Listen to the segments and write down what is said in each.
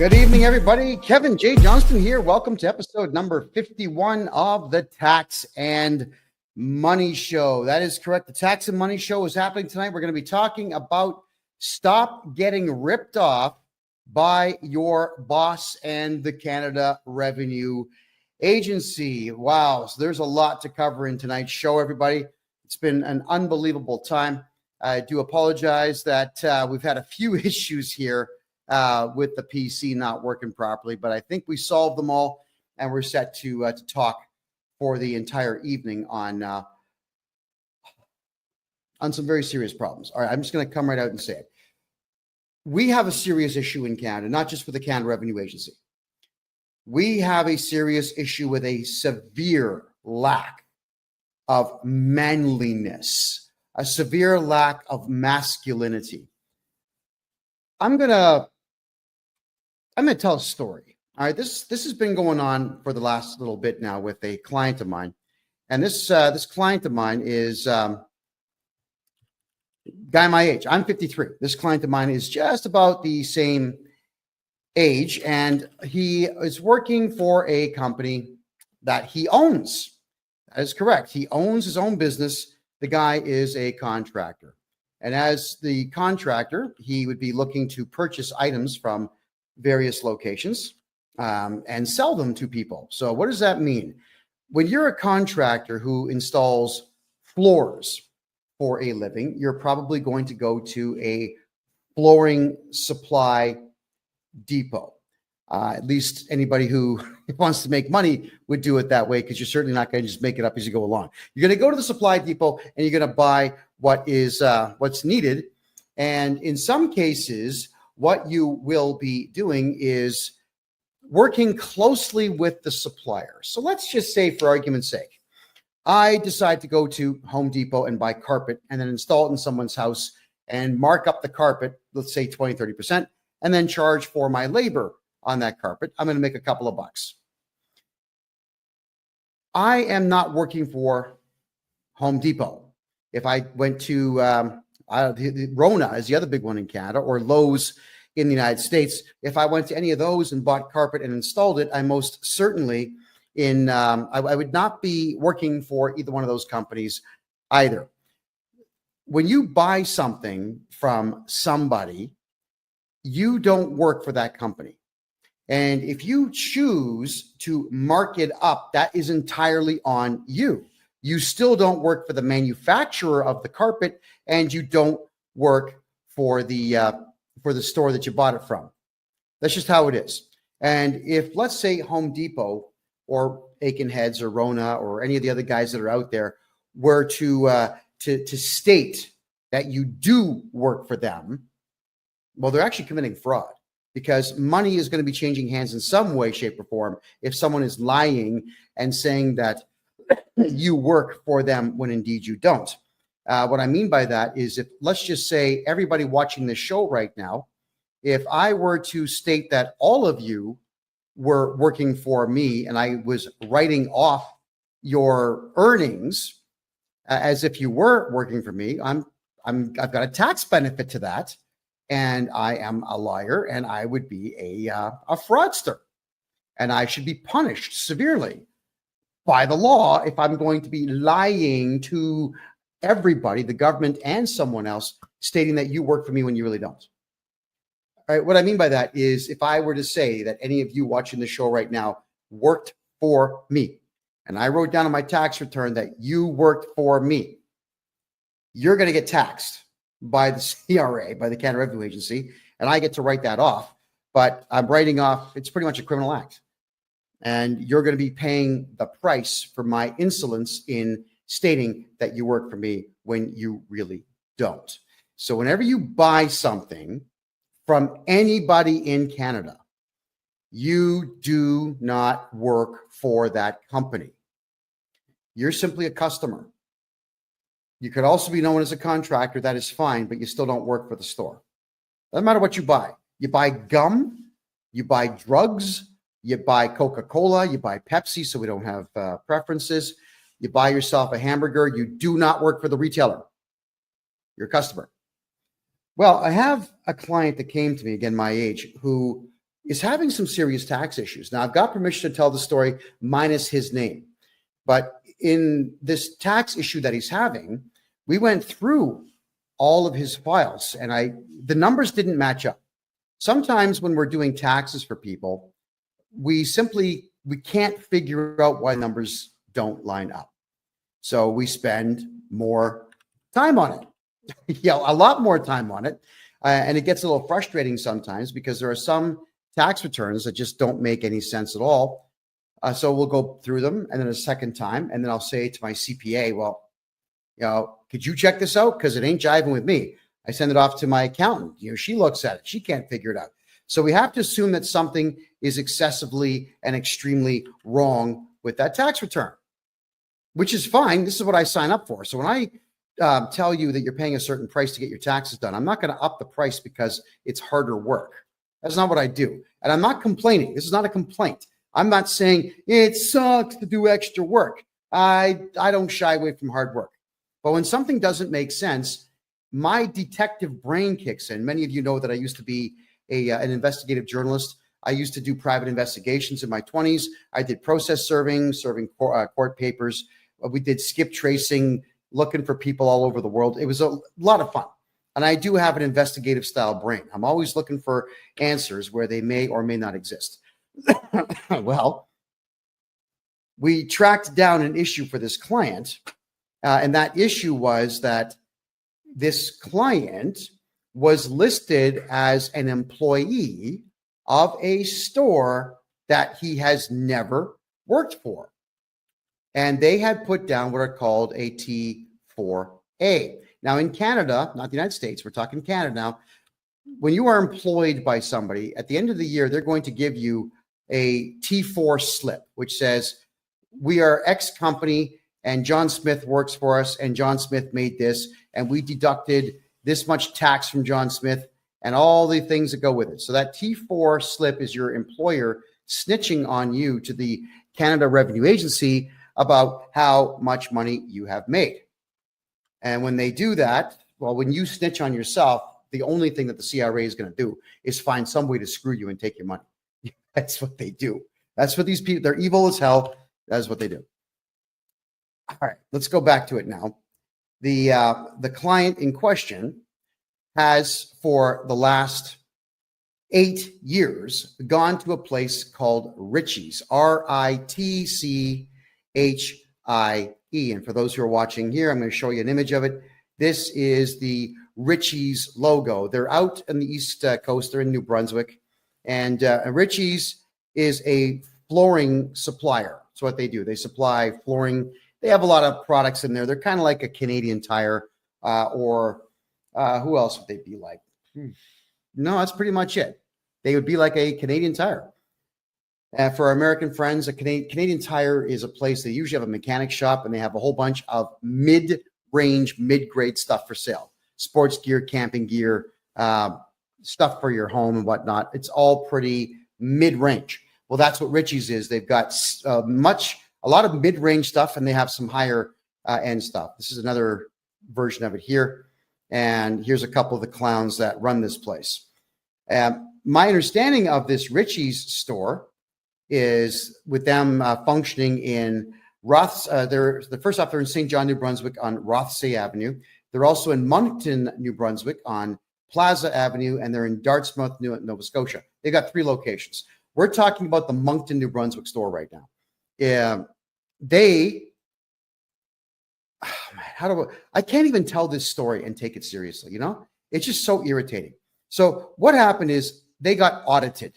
Good evening, everybody. Kevin J. Johnston here. Welcome to episode number 51 of the Tax and Money Show. That is correct. The Tax and Money Show is happening tonight. We're going to be talking about stop getting ripped off by your boss and the Canada Revenue Agency. Wow. So there's a lot to cover in tonight's show, everybody. It's been an unbelievable time. I do apologize that we've had a few issues here with the PC not working properly, but I think we solved them all, and we're set to talk for the entire evening on some very serious problems. All right, I'm just going to come right out and say it. We have a serious issue in Canada, not just with the Canada Revenue Agency. We have a serious issue with a severe lack of manliness, a severe lack of masculinity. I'm gonna tell a story. All right, this has been going on for the last little bit now with a client of mine, and this client of mine is guy my age. I'm 53. This client of mine is just about the same age, and he is working for a company that he owns. That is correct. He owns his own business. The guy is a contractor. And as the contractor, he would be looking to purchase items from various locations and sell them to people. So what does that mean? When you're a contractor who installs floors for a living, you're probably going to go to a flooring supply depot. At least anybody who wants to make money would do it that way, because you're certainly not going to just make it up as you go along. You're going to go to the supply depot and you're going to buy what is what's needed. And in some cases, what you will be doing is working closely with the supplier. So let's just say, for argument's sake, I decide to go to Home Depot and buy carpet and then install it in someone's house and mark up the carpet, let's say 20, 30%, and then charge for my labor on that carpet. I'm going to make a couple of bucks. I am not working for Home Depot. If I went to Rona is the other big one in Canada, or Lowe's in the United States, if I went to any of those and bought carpet and installed it, I most certainly I would not be working for either one of those companies either. When you buy something from somebody, you don't work for that company. And if you choose to mark it up, that is entirely on you. You still don't work for the manufacturer of the carpet, and you don't work for the store that you bought it from. That's just how it is. And if, let's say, Home Depot or Aiken Heads or Rona or any of the other guys that are out there were to state that you do work for them, well, they're actually committing fraud, because money is going to be changing hands in some way, shape, or form if someone is lying and saying that you work for them when indeed you don't. What I mean by that is, if, let's just say, everybody watching this show right now, if I were to state that all of you were working for me and I was writing off your earnings as if you were working for me, I've got a tax benefit to that. And I am a liar, and I would be a fraudster, and I should be punished severely by the law if I'm going to be lying to everybody, the government and someone else, stating that you work for me when you really don't. All right, what I mean by that is, if I were to say that any of you watching the show right now worked for me, and I wrote down on my tax return that you worked for me, you're going to get taxed by the CRA, by the Canada Revenue Agency, and I get to write that off. But I'm writing off, it's pretty much a criminal act. And you're going to be paying the price for my insolence in stating that you work for me when you really don't. So whenever you buy something from anybody in Canada, you do not work for that company. You're simply a customer. You could also be known as a contractor. That is fine, but you still don't work for the store. Doesn't matter what you buy. You buy gum, you buy drugs, you buy Coca-Cola, you buy Pepsi, so we don't have preferences. You buy yourself a hamburger. You do not work for the retailer. You're a customer. Well, I have a client that came to me, again, my age, who is having some serious tax issues. Now, I've got permission to tell the story minus his name, but in this tax issue that he's having, we went through all of his files and the numbers didn't match up. Sometimes when we're doing taxes for people, we can't figure out why numbers don't line up. So we spend more time on it, a lot more time on it. And it gets a little frustrating sometimes because there are some tax returns that just don't make any sense at all. So we'll go through them and then a second time, and then I'll say to my CPA, well, could you check this out? Because it ain't jiving with me. I send it off to my accountant. She looks at it. She can't figure it out. So we have to assume that something is excessively and extremely wrong with that tax return, which is fine. This is what I sign up for. So when I tell you that you're paying a certain price to get your taxes done, I'm not going to up the price because it's harder work. That's not what I do. And I'm not complaining. This is not a complaint. I'm not saying it sucks to do extra work. I don't shy away from hard work. But when something doesn't make sense, my detective brain kicks in. Many of you know that I used to be an investigative journalist. I used to do private investigations in my 20s. I did process serving court papers. We did skip tracing, looking for people all over the world. It was a lot of fun. And I do have an investigative style brain. I'm always looking for answers where they may or may not exist. Well, we tracked down an issue for this client. And that issue was that this client was listed as an employee of a store that he has never worked for. And they had put down what are called a T4A. Now in Canada, not the United States, we're talking Canada now, when you are employed by somebody, at the end of the year, they're going to give you a T4 slip, which says, we are X company and John Smith works for us and John Smith made this and we deducted this much tax from John Smith and all the things that go with it. So that T4 slip is your employer snitching on you to the Canada Revenue Agency about how much money you have made. And when they do that, well, when you snitch on yourself, the only thing that the CRA is going to do is find some way to screw you and take your money. That's what they do. That's what these people, they're evil as hell. That's what they do. All right, let's go back to it now. The client in question has, for the last 8 years, gone to a place called Ritchie's, Ritchie. And for those who are watching here, I'm going to show you an image of it. This is the Ritchie's logo. They're out on the East Coast. They're in New Brunswick. And Ritchie's is a flooring supplier. That's what they do. They supply flooring. They have a lot of products in there. They're kind of like a Canadian Tire or who else would they be like? No, that's pretty much it. They would be like a Canadian Tire. For our American friends, a Canadian Tire is a place they usually have a mechanic shop and they have a whole bunch of mid-range, mid-grade stuff for sale. Sports gear, camping gear, stuff for your home and whatnot. It's all pretty mid-range. Well, that's what Ritchie's is. They've got a lot of mid-range stuff and they have some higher end stuff. This is another version of it here. And here's a couple of the clowns that run this place. My understanding of this Ritchie's store is with them functioning in first off, they're in St. John, New Brunswick on Rothsay Avenue. They're also in Moncton, New Brunswick on Plaza Avenue, and they're in Dartmouth, Nova Scotia. They got 3 locations. We're talking about the Moncton, New Brunswick store right now. I can't even tell this story and take it seriously, It's just so irritating. So what happened is they got audited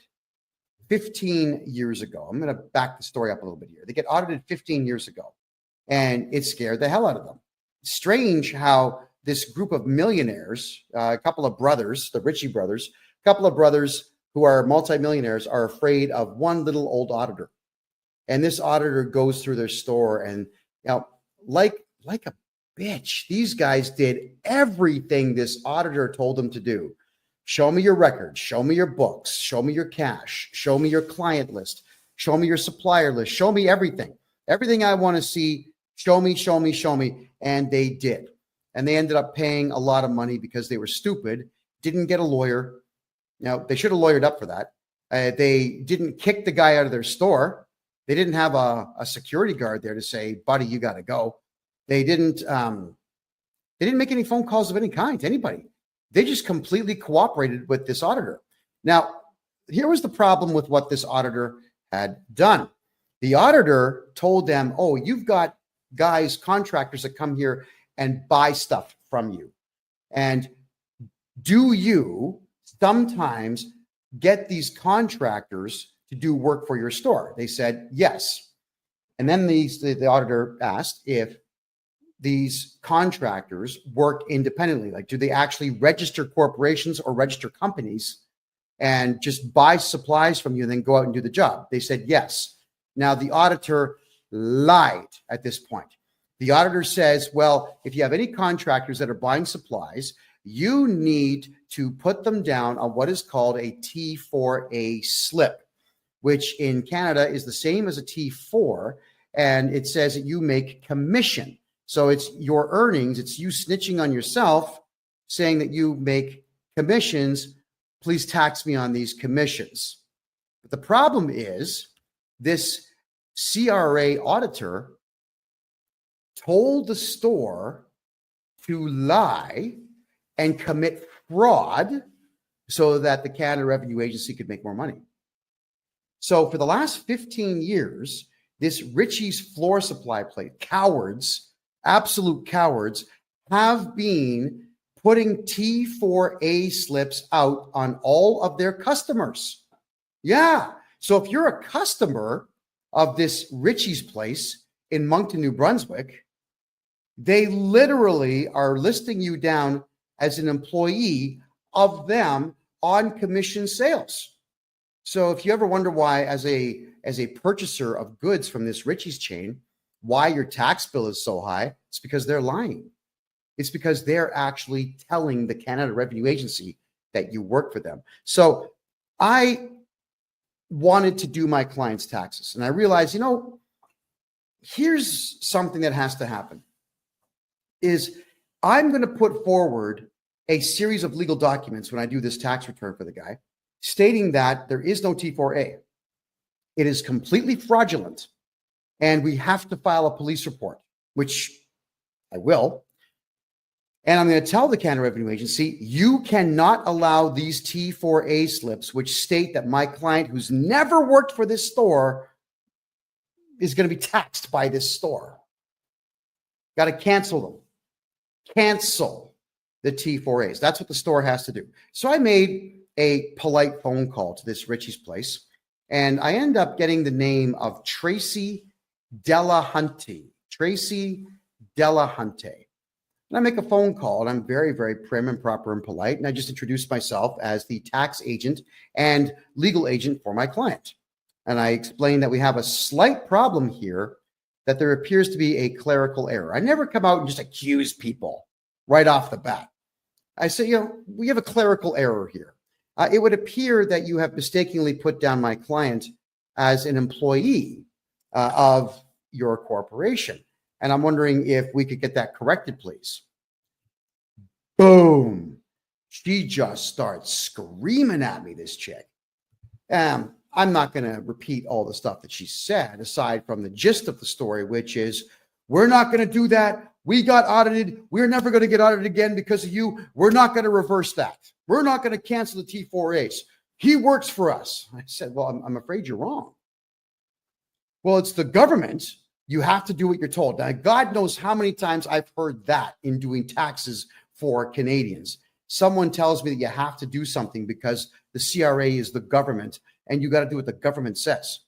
15 years ago. I'm going to back the story up a little bit here. They get audited 15 years ago, and it scared the hell out of them. Strange how this group of millionaires, a couple of brothers, the Ritchie brothers, a couple of brothers who are multimillionaires are afraid of one little old auditor. And this auditor goes through their store and, like a bitch, these guys did everything this auditor told them to do. Show me your records, show me your books, show me your cash, show me your client list, show me your supplier list, show me everything. Everything I want to see, show me. And they did. And they ended up paying a lot of money because they were stupid, didn't get a lawyer. Now, they should have lawyered up for that. They didn't kick the guy out of their store. They didn't have a security guard there to say, buddy, you got to go. They didn't make any phone calls of any kind to anybody. They just completely cooperated with this auditor. Now, here was the problem with what this auditor had done. The auditor told them, oh, you've got guys, contractors that come here and buy stuff from you. And do you sometimes get these contractors to do work for your store? They said, yes. And then the auditor asked if these contractors work independently. Like, do they actually register corporations or register companies and just buy supplies from you and then go out and do the job? They said, yes. Now, the auditor lied at this point. The auditor says, well, if you have any contractors that are buying supplies, you need to put them down on what is called a T4A slip, which in Canada is the same as a T4. And it says that you make commission. So it's your earnings. It's you snitching on yourself, saying that you make commissions. Please tax me on these commissions. But the problem is this CRA auditor told the store to lie and commit fraud so that the Canada Revenue Agency could make more money. So for the last 15 years, this Ritchie's floor supply plate, cowards, absolute cowards, have been putting T4A slips out on all of their customers. Yeah. So if you're a customer of this Ritchie's place in Moncton, New Brunswick, they literally are listing you down as an employee of them on commission sales. So if you ever wonder why, as a purchaser of goods from this Ritchie's chain, why your tax bill is so high, it's because they're lying. It's because they're actually telling the Canada Revenue Agency that you work for them. So I wanted to do my clients' taxes, and I realized, here's something that has to happen. Is I'm going to put forward a series of legal documents when I do this tax return for the guy, stating that there is no T4A. It is completely fraudulent, and we have to file a police report, which I will. And I'm going to tell the Canada Revenue Agency, you cannot allow these T4A slips, which state that my client who's never worked for this store is going to be taxed by this store. Got to cancel them. Cancel the T4As. That's what the store has to do. So I made a polite phone call to this Ritchie's place, and I end up getting the name of Tracy Delahunty. Tracy Delahunty. And I make a phone call, and I'm very, very prim and proper and polite, and I just introduce myself as the tax agent and legal agent for my client. And I explain that we have a slight problem here, that there appears to be a clerical error. I never come out and just accuse people right off the bat. I say, we have a clerical error here. It would appear that you have mistakenly put down my client as an employee of your corporation. And I'm wondering if we could get that corrected, please. Boom. She just starts screaming at me, this chick. I'm not going to repeat all the stuff that she said, aside from the gist of the story, which is, we're not going to do that. We got audited. We're never going to get audited again because of you. We're not going to reverse that. We're not going to cancel the T4As. He works for us. I said, well, I'm afraid you're wrong. Well, it's the government. You have to do what you're told. Now, God knows how many times I've heard that in doing taxes for Canadians. Someone tells me that you have to do something because the CRA is the government and you got to do what the government says.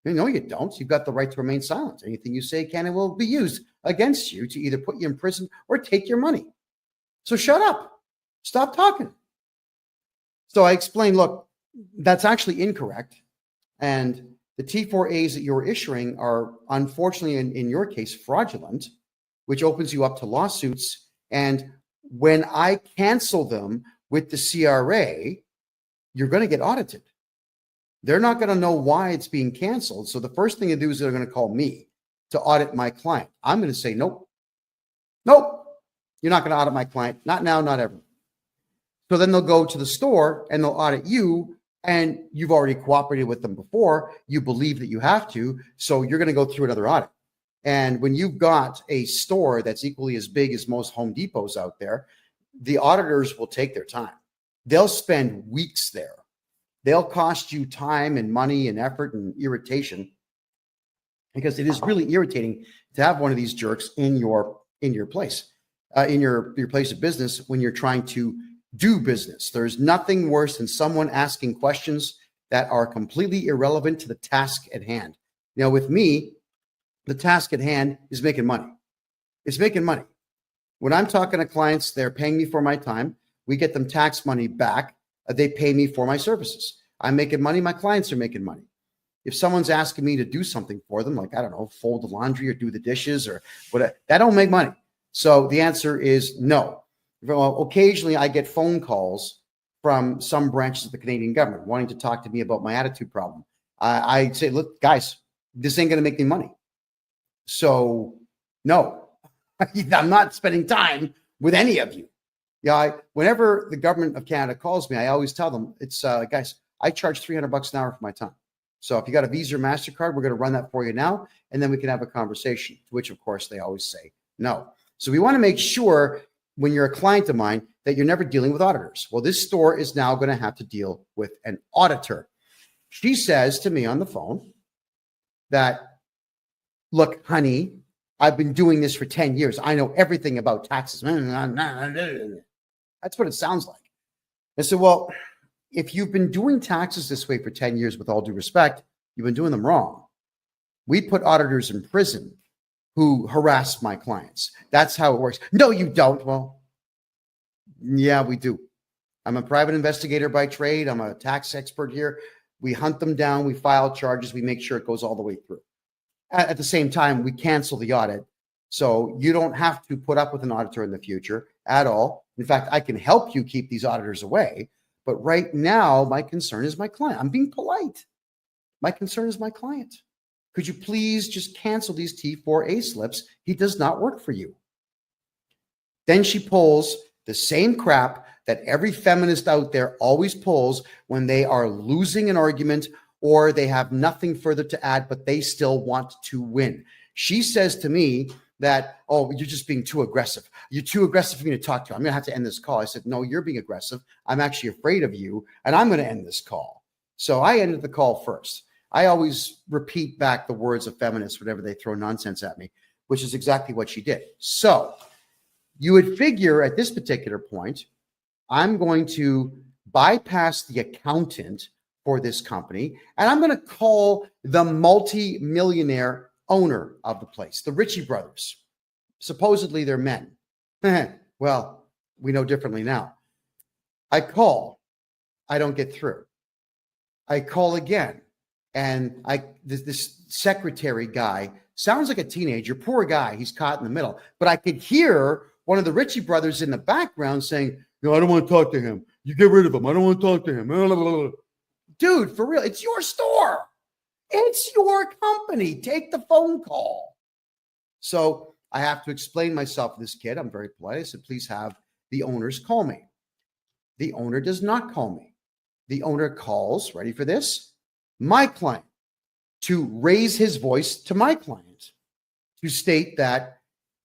No, you don't. You've got the right to remain silent. Anything you say can and will be used against you to either put you in prison or take your money. So shut up. Stop talking. So I explained, look, that's actually incorrect. And the T4As that you're issuing are, unfortunately, in your case, fraudulent, which opens you up to lawsuits. And when I cancel them with the CRA, you're going to get audited. They're not going to know why it's being canceled. So the first thing to do is they're going to call me to audit my client. I'm going to say, nope, you're not going to audit my client. Not now, not ever. So then they'll go to the store and they'll audit you and you've already cooperated with them before, you believe that you have to, so you're going to go through another audit. And when you've got a store that's equally as big as most Home Depots out there, the auditors will take their time. They'll spend weeks there. They'll cost you time and money and effort and irritation, because it is really irritating to have one of these jerks in your place, in your place of business when you're trying to do business. There's nothing worse than someone asking questions that are completely irrelevant to the task at hand. Now, with me, the task at hand is making money. It's making money. When I'm talking to clients, they're paying me for my time. We get them tax money back. They pay me for my services. I'm making money. My clients are making money. If someone's asking me to do something for them, like, I don't know, fold the laundry or do the dishes or whatever, that don't make money. So the answer is no. Well, occasionally I get phone calls from some branches of the Canadian government wanting to talk to me about my attitude problem. I say, look, guys, this ain't going to make me money. So no, I'm not spending time with any of you. Yeah, whenever the government of Canada calls me, I always tell them, it's guys, I charge $300 an hour for my time. So if you got a Visa or MasterCard, we're going to run that for you now, and then we can have a conversation, to which, of course, they always say no. So we want to make sure when you're a client of mine that you're never dealing with auditors. Well, this store is now going to have to deal with an auditor. She says to me on the phone that, look, honey, I've been doing this for 10 years. I know everything about taxes. That's what it sounds like. I said, well, if you've been doing taxes this way for 10 years, with all due respect, you've been doing them wrong. We put auditors in prison who harass my clients. That's how it works. No, you don't. Well, yeah, we do. I'm a private investigator by trade. I'm a tax expert here. We hunt them down. We file charges. We make sure it goes all the way through. At the same time, we cancel the audit. So you don't have to put up with an auditor in the future at all. In fact, I can help you keep these auditors away. But right now, my concern is my client. I'm being polite. My concern is my client. Could you please just cancel these T4A slips? He does not work for you. Then she pulls the same crap that every feminist out there always pulls when they are losing an argument or they have nothing further to add, but they still want to win. She says to me that, oh, you're just being too aggressive. You're too aggressive for me to talk to. I'm going to have to end this call. I said, no, you're being aggressive. I'm actually afraid of you, and I'm going to end this call. So I ended the call first. I always repeat back the words of feminists whenever they throw nonsense at me, which is exactly what she did. So you would figure at this particular point, I'm going to bypass the accountant for this company, and I'm going to call the multi-millionaire owner of the place, the Ritchie brothers. Supposedly they're men. Well, we know differently now. I call. I don't get through. I call again. And this secretary guy sounds like a teenager, poor guy. He's caught in the middle. But I could hear one of the Ritchie brothers in the background saying, no, I don't want to talk to him. You get rid of him. I don't want to talk to him. Dude, for real, it's your store. It's your company. Take the phone call. So I have to explain myself to this kid. I'm very polite. I said, please have the owners call me. The owner does not call me. The owner calls, ready for this, my client, to raise his voice to my client, to state that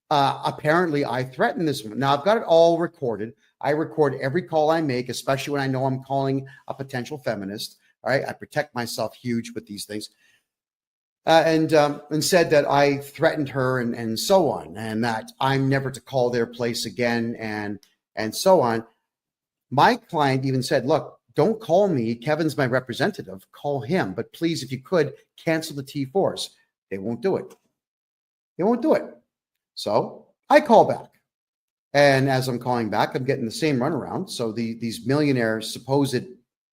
apparently I threatened this woman. Now, I've got it all recorded. I record every call I make, especially when I know I'm calling a potential feminist. All right, I protect myself huge with these things. And said that I threatened her and so on, and that I'm never to call their place again and so on. My client even said, look, don't call me. Kevin's my representative. Call him. But please, if you could, cancel the T4s. They won't do it. They won't do it. So I call back. And as I'm calling back, I'm getting the same runaround. So these millionaire supposed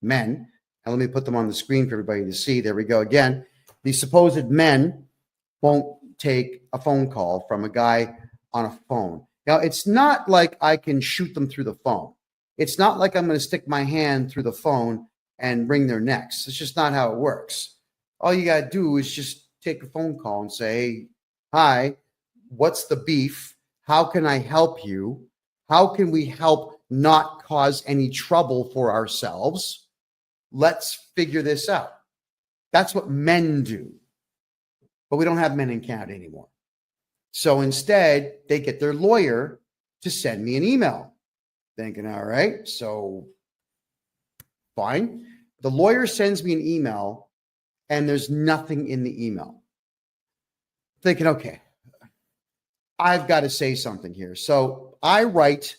men, and let me put them on the screen for everybody to see. There we go again. These supposed men won't take a phone call from a guy on a phone. Now, it's not like I can shoot them through the phone. It's not like I'm going to stick my hand through the phone and wring their necks. It's just not how it works. All you got to do is just take a phone call and say, hey, hi, what's the beef? How can I help you? How can we help not cause any trouble for ourselves? let's figure this out. That's what men do. But we don't have men in Canada anymore. So instead, they get their lawyer to send me an email. Thinking, all right, so fine. The lawyer sends me an email and there's nothing in the email. Thinking, okay, I've got to say something here. So I write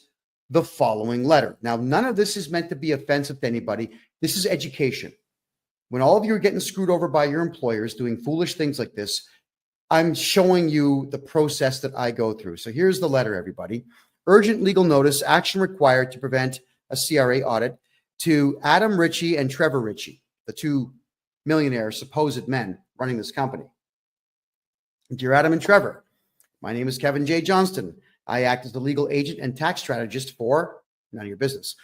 the following letter. Now, none of this is meant to be offensive to anybody. This is education. When all of you are getting screwed over by your employers doing foolish things like this, I'm showing you the process that I go through. So here's the letter, everybody. Urgent legal notice, action required to prevent a CRA audit to Adam Ritchie and Trevor Ritchie, the two millionaire supposed men running this company. Dear Adam and Trevor, my name is KevinJJohnston. I act as the legal agent and tax strategist for none of your business.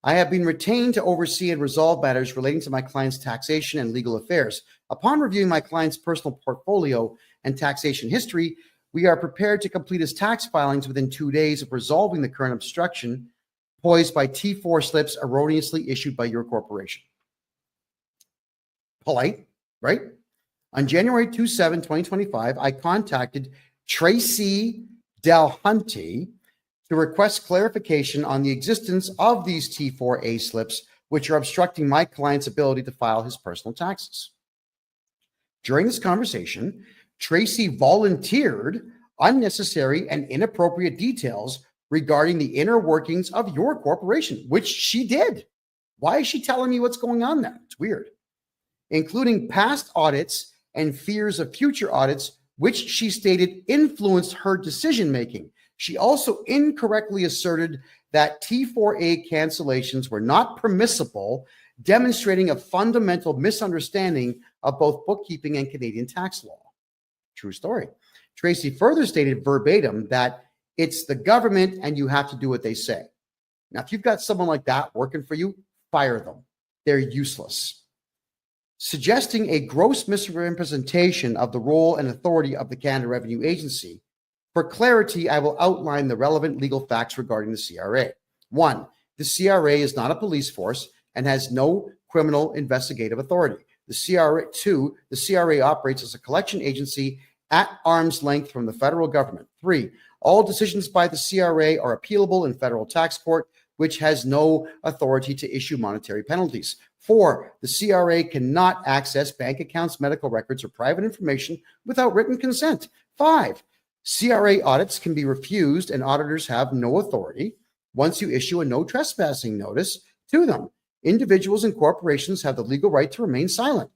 I have been retained to oversee and resolve matters relating to my client's taxation and legal affairs. Upon reviewing my client's personal portfolio and taxation history, we are prepared to complete his tax filings within 2 days of resolving the current obstruction posed by T4 slips erroneously issued by your corporation. Polite, right? On January 27, 2025, I contacted Tracy Delhunty to request clarification on the existence of these T4A slips, which are obstructing my client's ability to file his personal taxes. During this conversation, Tracy volunteered unnecessary and inappropriate details regarding the inner workings of your corporation, which she did. Why is she telling me what's going on there? It's weird. Including past audits and fears of future audits, which she stated influenced her decision-making. She also incorrectly asserted that T4A cancellations were not permissible, demonstrating a fundamental misunderstanding of both bookkeeping and Canadian tax law. True story. Tracy further stated verbatim that it's the government and you have to do what they say. Now, if you've got someone like that working for you, fire them. They're useless. Suggesting a gross misrepresentation of the role and authority of the Canada Revenue Agency. For clarity, I will outline the relevant legal facts regarding the CRA. 1, the CRA is not a police force and has no criminal investigative authority. The CRA, 2, the CRA operates as a collection agency at arm's length from the federal government. 3, all decisions by the CRA are appealable in federal tax court, which has no authority to issue monetary penalties. 4, the CRA cannot access bank accounts, medical records, or private information without written consent. 5, CRA audits can be refused and auditors have no authority once you issue a no trespassing notice to them. Individuals and corporations have the legal right to remain silent,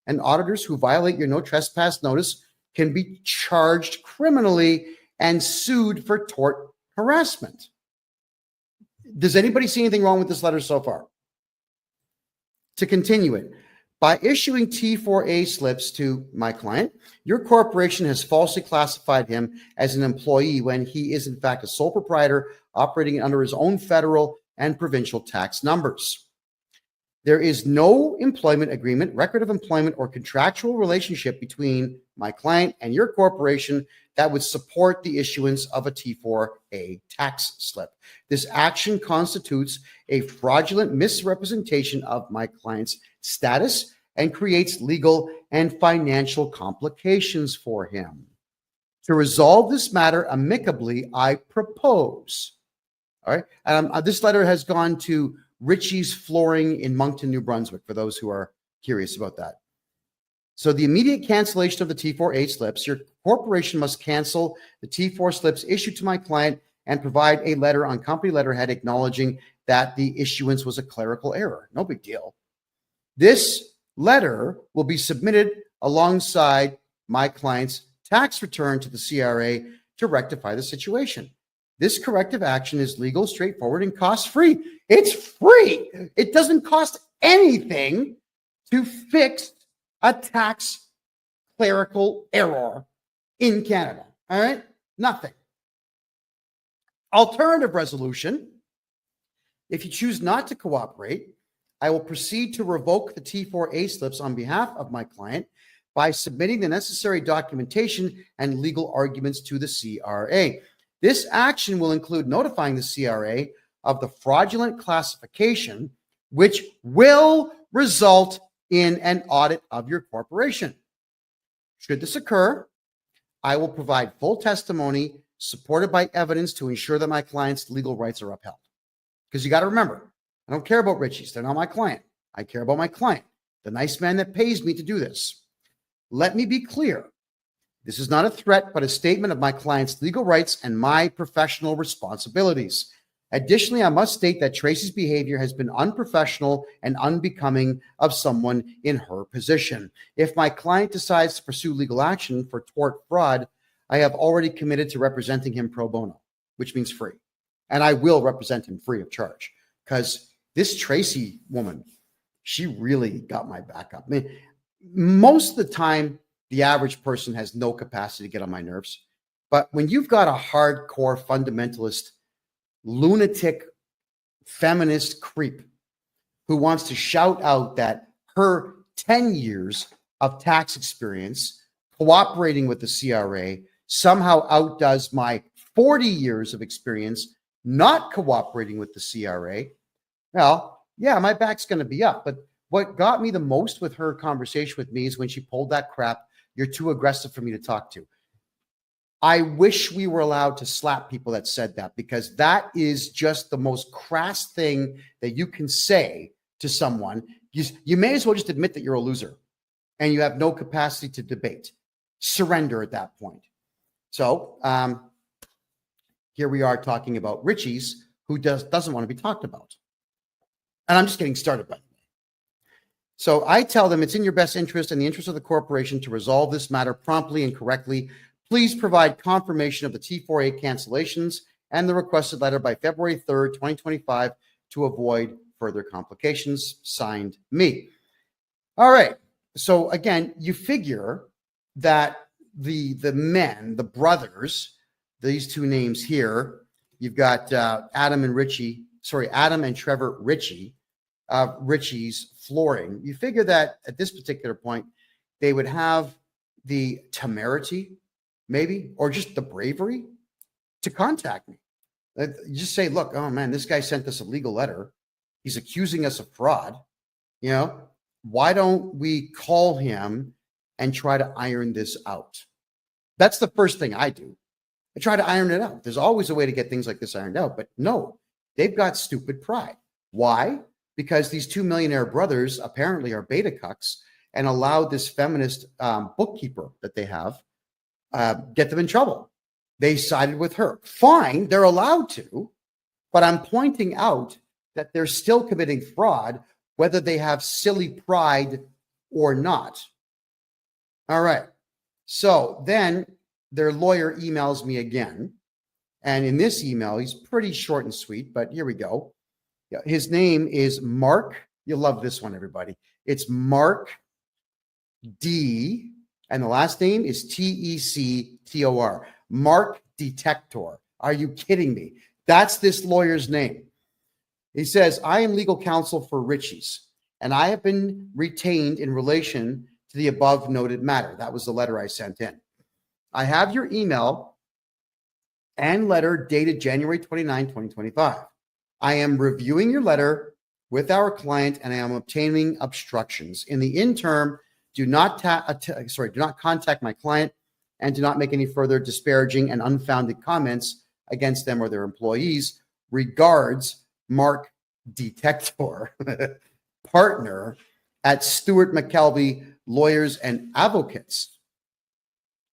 and auditors who violate your no trespass notice can be charged criminally and sued for tort harassment. Does anybody see anything wrong with this letter so far? To continue it, by issuing T4A slips to my client, your corporation has falsely classified him as an employee when he is in fact a sole proprietor operating under his own federal and provincial tax numbers. There is no employment agreement, record of employment, or contractual relationship between my client and your corporation that would support the issuance of a T4A tax slip. This action constitutes a fraudulent misrepresentation of my client's status and creates legal and financial complications for him. To resolve this matter amicably, I propose. All right. This letter has gone to Ritchie's Flooring in Moncton, New Brunswick, for those who are curious about that. So the immediate cancellation of the T4A slips, your corporation must cancel the T4 slips issued to my client and provide a letter on company letterhead acknowledging that the issuance was a clerical error. No big deal. This letter will be submitted alongside my client's tax return to the CRA to rectify the situation. This corrective action is legal, straightforward, and cost-free. It's free. It doesn't cost anything to fix a tax clerical error in Canada. All right? Nothing. Alternative resolution. If you choose not to cooperate, I will proceed to revoke the T4A slips on behalf of my client by submitting the necessary documentation and legal arguments to the CRA. This action will include notifying the CRA of the fraudulent classification, which will result in an audit of your corporation. Should this occur, I will provide full testimony supported by evidence to ensure that my client's legal rights are upheld. Because you got to remember, I don't care about Richie's. They're not my client. I care about my client, the nice man that pays me to do this. Let me be clear. This is not a threat, but a statement of my client's legal rights and my professional responsibilities. Additionally, I must state that Tracy's behavior has been unprofessional and unbecoming of someone in her position. If my client decides to pursue legal action for tort fraud, I have already committed to representing him pro bono, which means free. And I will represent him free of charge, because this Tracy woman, she really got my back up. I mean, most of the time, the average person has no capacity to get on my nerves. But when you've got a hardcore fundamentalist, lunatic, feminist creep who wants to shout out that her 10 years of tax experience cooperating with the CRA somehow outdoes my 40 years of experience not cooperating with the CRA, well, yeah, my back's going to be up. But what got me the most with her conversation with me is when she pulled that crap, "You're too aggressive for me to talk to." I wish we were allowed to slap people that said that, because that is just the most crass thing that you can say to someone. You may as well just admit that you're a loser and you have no capacity to debate. Surrender at that point. So here we are talking about Richie's, who doesn't want to be talked about. And I'm just getting started, by the way. So I tell them it's in your best interest and the interest of the corporation to resolve this matter promptly and correctly. Please provide confirmation of the T4A cancellations and the requested letter by February 3rd, 2025 to avoid further complications. Signed, me. All right. So again, you figure that the men, the brothers, these two names here, you've got Adam and Trevor Ritchie, Ritchie's Flooring. You figure that at this particular point, they would have the temerity, maybe, or just the bravery to contact me. You just say, look, oh man, this guy sent us a legal letter. He's accusing us of fraud. You know, why don't we call him and try to iron this out? That's the first thing I do. I try to iron it out. There's always a way to get things like this ironed out, but no, they've got stupid pride. Why? Because these two millionaire brothers apparently are beta cucks and allowed this feminist bookkeeper that they have get them in trouble. They sided with her. Fine, they're allowed to, but I'm pointing out that they're still committing fraud, whether they have silly pride or not. All right. So then their lawyer emails me again. And in this email, he's pretty short and sweet, but here we go. His name is Mark. You'll love this one, everybody. It's Mark D. And the last name is Tector. Mark Detector. Are you kidding me? That's this lawyer's name. He says, I am legal counsel for Ritchie's, and I have been retained in relation to the above noted matter. That was the letter I sent in. I have your email and letter dated January 29, 2025. I am reviewing your letter with our client and I am obtaining obstructions. In the interim, do not contact my client and do not make any further disparaging and unfounded comments against them or their employees. Regards, Mark Detector, partner at Stewart McKelvey Lawyers and Advocates.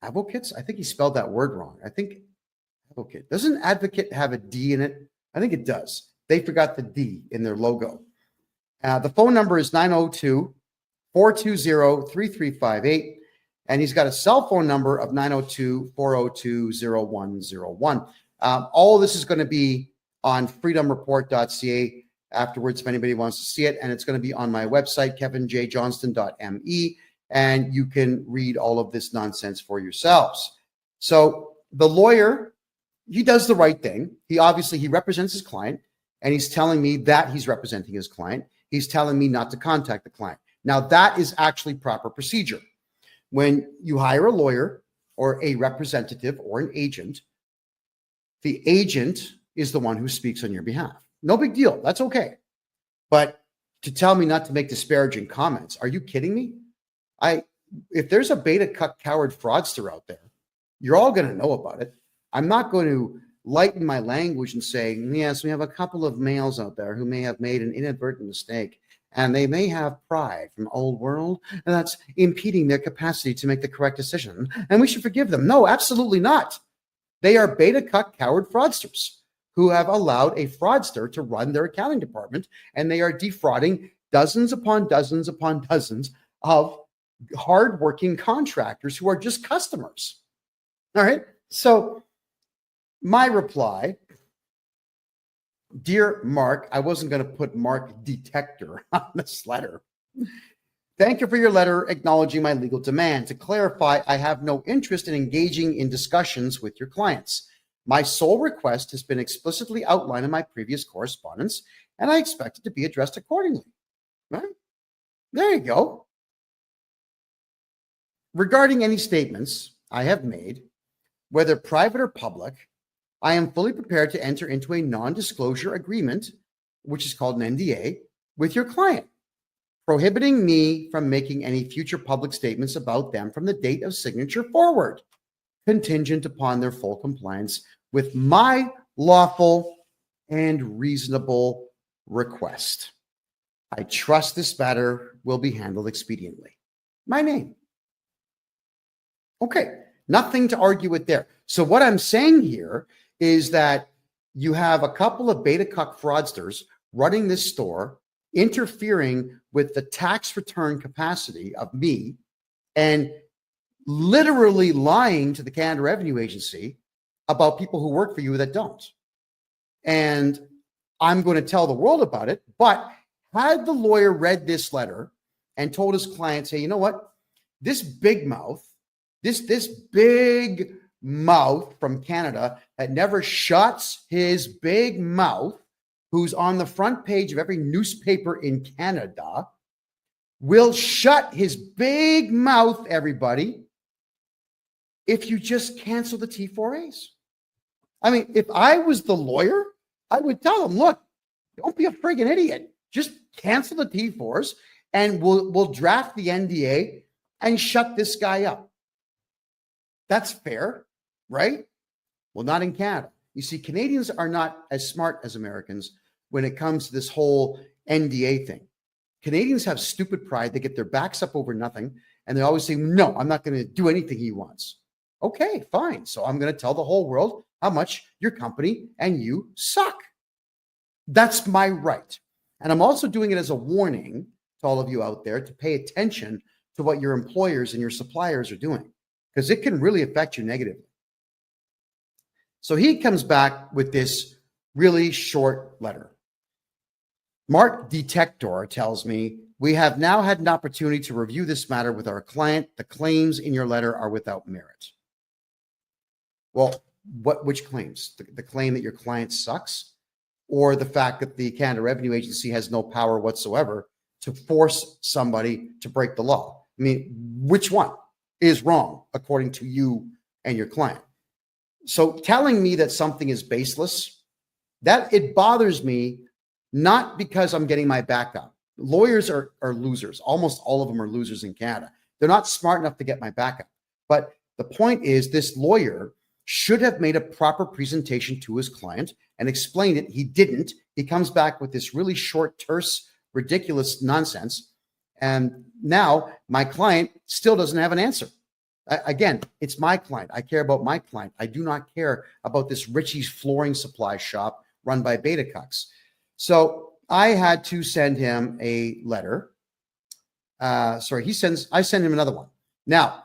Advocates? I think he spelled that word wrong. I think advocate. Doesn't advocate have a D in it? I think it does. They forgot the D in their logo. The phone number is 902-420-3358. And he's got a cell phone number of 902-402-0101. All of this is going to be on freedomreport.ca afterwards if anybody wants to see it. And it's going to be on my website, KevinJJohnston.me. And you can read all of this nonsense for yourselves. So the lawyer, he does the right thing. He represents his client, and he's telling me that he's representing his client. He's telling me not to contact the client. Now, that is actually proper procedure. When you hire a lawyer or a representative or an agent, the agent is the one who speaks on your behalf. No big deal. That's okay. But to tell me not to make disparaging comments. Are you kidding me? If there's a beta cuck coward fraudster out there, you're all going to know about it. I'm not going to lighten my language and say, yes, we have a couple of males out there who may have made an inadvertent mistake, and they may have pride from old world, and that's impeding their capacity to make the correct decision, and we should forgive them. No, absolutely not. They are beta cuck coward fraudsters who have allowed a fraudster to run their accounting department, and they are defrauding dozens upon dozens upon dozens of hardworking contractors who are just customers. All right. So my reply, dear Mark, I wasn't going to put Mark Detector on this letter. Thank you for your letter acknowledging my legal demand. To clarify, I have no interest in engaging in discussions with your clients. My sole request has been explicitly outlined in my previous correspondence, and I expect it to be addressed accordingly. Right? There you go. Regarding any statements I have made, whether private or public, I am fully prepared to enter into a non-disclosure agreement, which is called an NDA, with your client, prohibiting me from making any future public statements about them from the date of signature forward, contingent upon their full compliance with my lawful and reasonable request. I trust this matter will be handled expediently. My name. Okay, nothing to argue with there. So what I'm saying here is that you have a couple of beta cuck fraudsters running this store, interfering with the tax return capacity of me, and literally lying to the Canada Revenue Agency about people who work for you that don't. And I'm going to tell the world about it. But had the lawyer read this letter and told his clients, hey, you know what? This big mouth, this big mouth from Canada that never shuts his big mouth, who's on the front page of every newspaper in Canada, will shut his big mouth, everybody, if you just cancel the T4As. I mean, if I was the lawyer, I would tell him, look, don't be a friggin' idiot. Just cancel the T4s and we'll draft the NDA and shut this guy up. That's fair, right? Well, not in Canada. You see, Canadians are not as smart as Americans when it comes to this whole NDA thing. Canadians have stupid pride. They get their backs up over nothing. And they always say, no, I'm not going to do anything he wants. Okay, fine. So I'm going to tell the whole world how much your company and you suck. That's my right. And I'm also doing it as a warning to all of you out there to pay attention to what your employers and your suppliers are doing, because it can really affect you negatively. So he comes back with this really short letter. Mark Detector tells me, we have now had an opportunity to review this matter with our client. The claims in your letter are without merit. Well, which claims? The claim that your client sucks, or the fact that the Canada Revenue Agency has no power whatsoever to force somebody to break the law? I mean, which one is wrong according to you and your client? So telling me that something is baseless, that it bothers me, not because I'm getting my back up. Lawyers are losers. Almost all of them are losers in Canada. They're not smart enough to get my back up. But the point is, this lawyer should have made a proper presentation to his client and explained it. He didn't. He comes back with this really short, terse, ridiculous nonsense. And now my client still doesn't have an answer. Again, it's my client. I care about my client. I do not care about this Richie's flooring supply shop run by beta cucks. So I had to send him a letter. I send him another one. Now,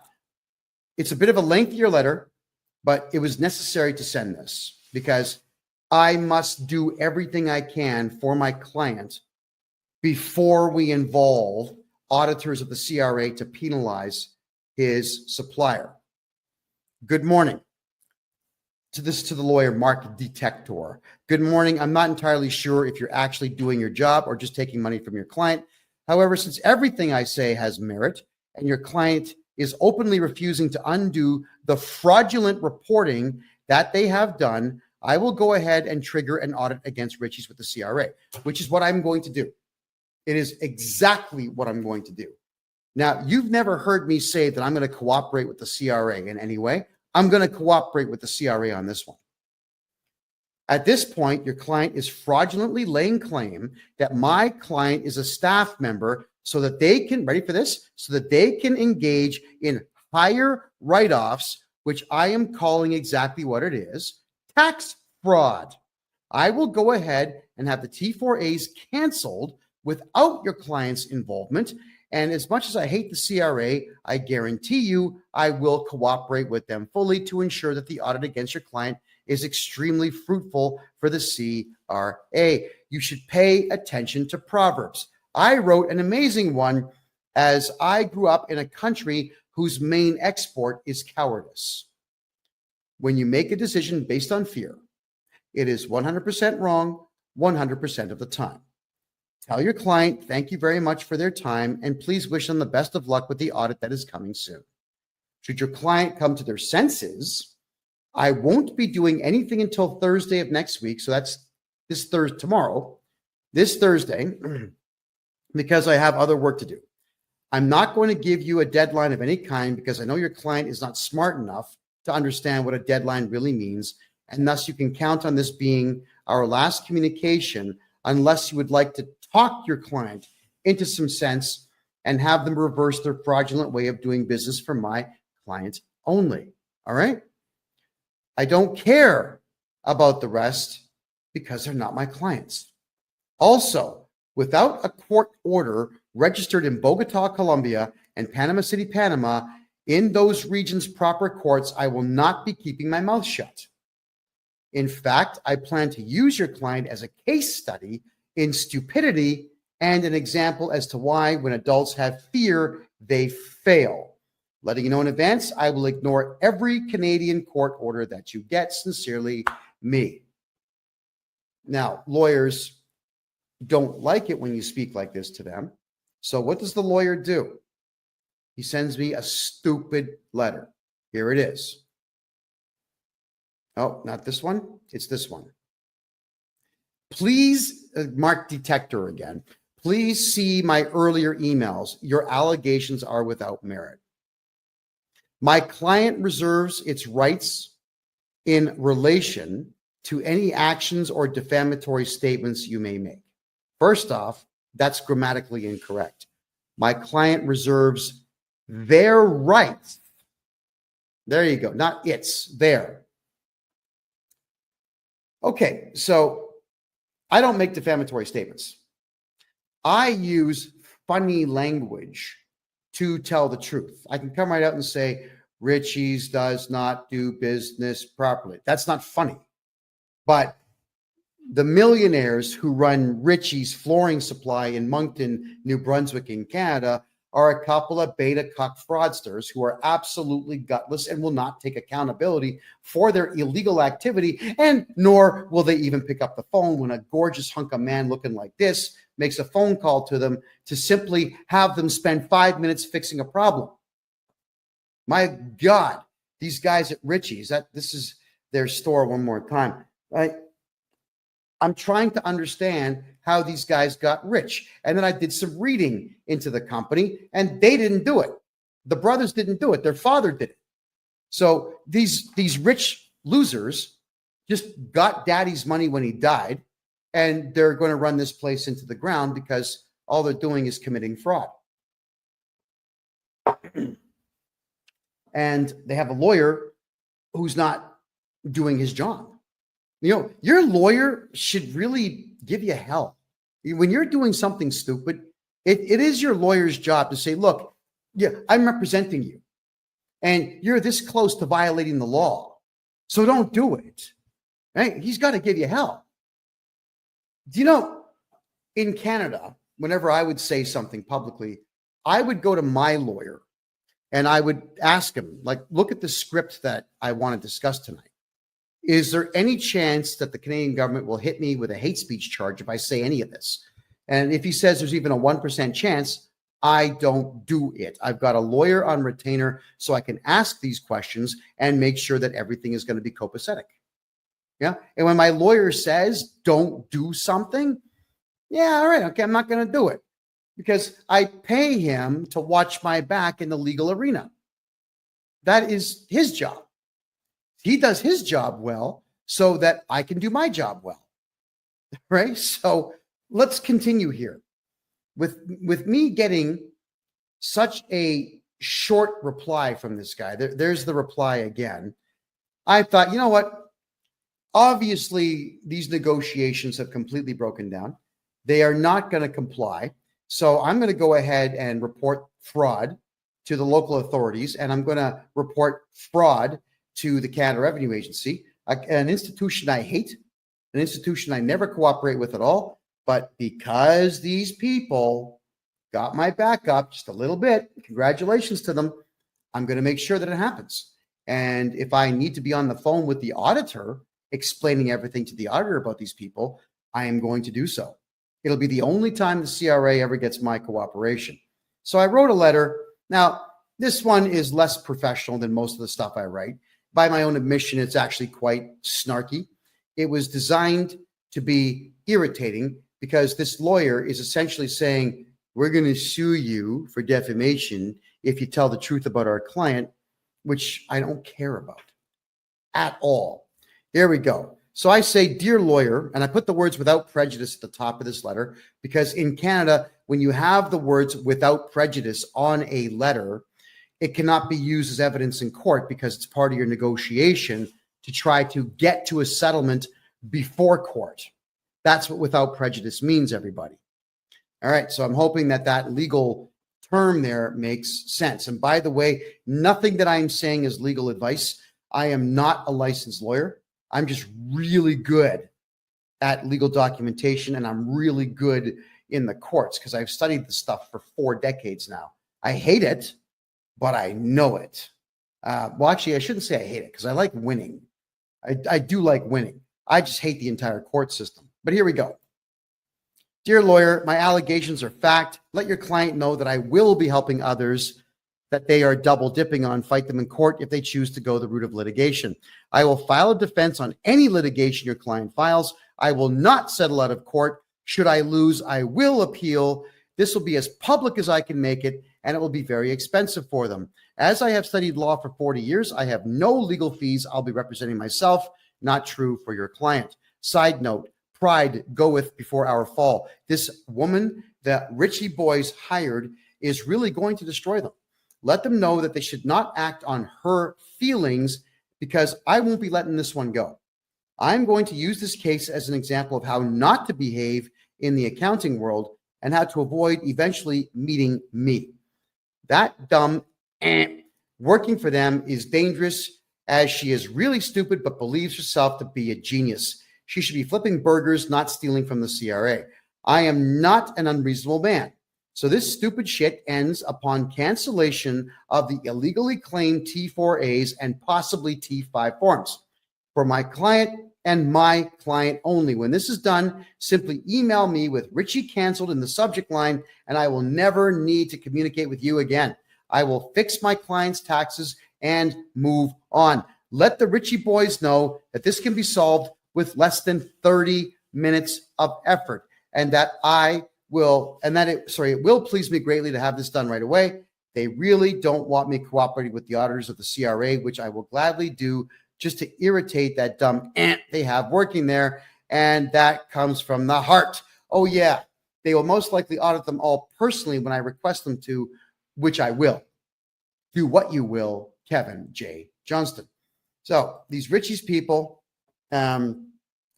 it's a bit of a lengthier letter, but it was necessary to send this because I must do everything I can for my client before we involve auditors of the CRA to penalize his supplier. Good morning. To the lawyer, Mark Detector. Good morning. I'm not entirely sure if you're actually doing your job or just taking money from your client. However, since everything I say has merit and your client is openly refusing to undo the fraudulent reporting that they have done, I will go ahead and trigger an audit against Richie's with the CRA, which is what I'm going to do. It is exactly what I'm going to do. Now, you've never heard me say that I'm going to cooperate with the CRA in any way. I'm going to cooperate with the CRA on this one. At this point, your client is fraudulently laying claim that my client is a staff member so that they can, ready for this, so that they can engage in higher write-offs, which I am calling exactly what it is, tax fraud. I will go ahead and have the T4As canceled without your client's involvement. And as much as I hate the CRA, I guarantee you I will cooperate with them fully to ensure that the audit against your client is extremely fruitful for the CRA. You should pay attention to Proverbs. I wrote an amazing one as I grew up in a country whose main export is cowardice. When you make a decision based on fear, it is 100% wrong 100% of the time. Tell your client, thank you very much for their time, and please wish them the best of luck with the audit that is coming soon. Should your client come to their senses, I won't be doing anything until Thursday of next week. So that's this Thursday, this Thursday, because I have other work to do. I'm not going to give you a deadline of any kind because I know your client is not smart enough to understand what a deadline really means. And thus you can count on this being our last communication unless you would like to talk your client into some sense and have them reverse their fraudulent way of doing business for my client only. All right? I don't care about the rest because they're not my clients. Also, without a court order registered in Bogota, Colombia, and Panama City, Panama, in those regions' proper courts, I will not be keeping my mouth shut. In fact, I plan to use your client as a case study in stupidity and an example as to why, when adults have fear, they fail. Letting you know in advance, I will ignore every Canadian court order that you get. Sincerely, me. Now, lawyers don't like it when you speak like this to them. So what does the lawyer do? He sends me a stupid letter. Here it is. Oh, not this one. It's this one. Please, mark detector again. Please see my earlier emails. Your allegations are without merit. My client reserves its rights in relation to any actions or defamatory statements you may make. First off, that's grammatically incorrect. My client reserves their rights. There you go. Not its, their. Okay, so I don't make defamatory statements. I use funny language to tell the truth. I can come right out and say, Richie's does not do business properly. That's not funny. But the millionaires who run Richie's Flooring Supply in Moncton, New Brunswick in Canada are a couple of beta cuck fraudsters who are absolutely gutless and will not take accountability for their illegal activity, and nor will they even pick up the phone when a gorgeous hunk of man looking like this makes a phone call to them to simply have them spend 5 minutes fixing a problem. My God, these guys at Richie's, this is their store one more time, right? I'm trying to understand how these guys got rich. And then I did some reading into the company, and they didn't do it. The brothers didn't do it. Their father did it. So these rich losers just got daddy's money when he died, and they're going to run this place into the ground because all they're doing is committing fraud. And they have a lawyer who's not doing his job. You know, your lawyer should really give you hell. When you're doing something stupid, it is your lawyer's job to say, look, yeah, I'm representing you, and you're this close to violating the law, so don't do it. Right? He's got to give you hell. Do you know, in Canada, whenever I would say something publicly, I would go to my lawyer and I would ask him, like, look at the script that I want to discuss tonight. Is there any chance that the Canadian government will hit me with a hate speech charge if I say any of this? And if he says there's even a 1% chance, I don't do it. I've got a lawyer on retainer so I can ask these questions and make sure that everything is going to be copacetic. Yeah. And when my lawyer says don't do something, yeah, all right, okay, I'm not going to do it. because I pay him to watch my back in the legal arena. That is his job. He does his job well so that I can do my job well, right? So let's continue here. With me getting such a short reply from this guy, there's the reply again. I thought, you know what? Obviously, these negotiations have completely broken down. They are not going to comply. So I'm going to go ahead and report fraud to the local authorities, and I'm going to report fraud to the Canada Revenue Agency, an institution I hate, an institution I never cooperate with at all. But because these people got my back up just a little bit, congratulations to them, I'm going to make sure that it happens. And if I need to be on the phone with the auditor, explaining everything to the auditor about these people, I am going to do so. It'll be the only time the CRA ever gets my cooperation. So I wrote a letter. Now, this one is less professional than most of the stuff I write. By my own admission, it's actually quite snarky. It was designed to be irritating because this lawyer is essentially saying, we're going to sue you for defamation if you tell the truth about our client, which I don't care about at all. There we go. So I say, dear lawyer, and I put the words without prejudice at the top of this letter, because in Canada, when you have the words without prejudice on a letter, it cannot be used as evidence in court because it's part of your negotiation to try to get to a settlement before court. That's what without prejudice means, everybody. All right, so I'm hoping that that legal term there makes sense. And by the way, nothing that I'm saying is legal advice. I am not a licensed lawyer. I'm just really good at legal documentation, and I'm really good in the courts because I've studied this stuff for 4 decades now. I hate it, but I know it. Well, actually, I shouldn't say I hate it because I like winning. I do like winning. I just hate the entire court system. But here we go. Dear lawyer, my allegations are fact. Let your client know that I will be helping others that they are double dipping on fight them in court if they choose to go the route of litigation. I will file a defense on any litigation your client files. I will not settle out of court. Should I lose, I will appeal. This will be as public as I can make it, and it will be very expensive for them. As I have studied law for 40 years, I have no legal fees. I'll be representing myself. Not true for your client. Side note, pride goeth before our fall. This woman that Richie Boys hired is really going to destroy them. Let them know that they should not act on her feelings because I won't be letting this one go. I'm going to use this case as an example of how not to behave in the accounting world and how to avoid eventually meeting me. That dumb working for them is dangerous as she is really stupid but believes herself to be a genius. She should be flipping burgers, not stealing from the CRA. I am not an unreasonable man. So this stupid shit ends upon cancellation of the illegally claimed T4As and possibly T5 forms for my client and my client only. When this is done, simply email me with Richie canceled in the subject line, and I will never need to communicate with you again. I will fix my client's taxes and move on. Let the Richie boys know that this can be solved with less than 30 minutes of effort, and that it will please me greatly to have this done right away. They really don't want me cooperating with the auditors of the CRA, which I will gladly do just to irritate that dumb ant they have working there. And that comes from the heart. Oh yeah, they will most likely audit them all personally when I request them to, which I will. Do what you will, Kevin J. Johnston. So these Richie's people,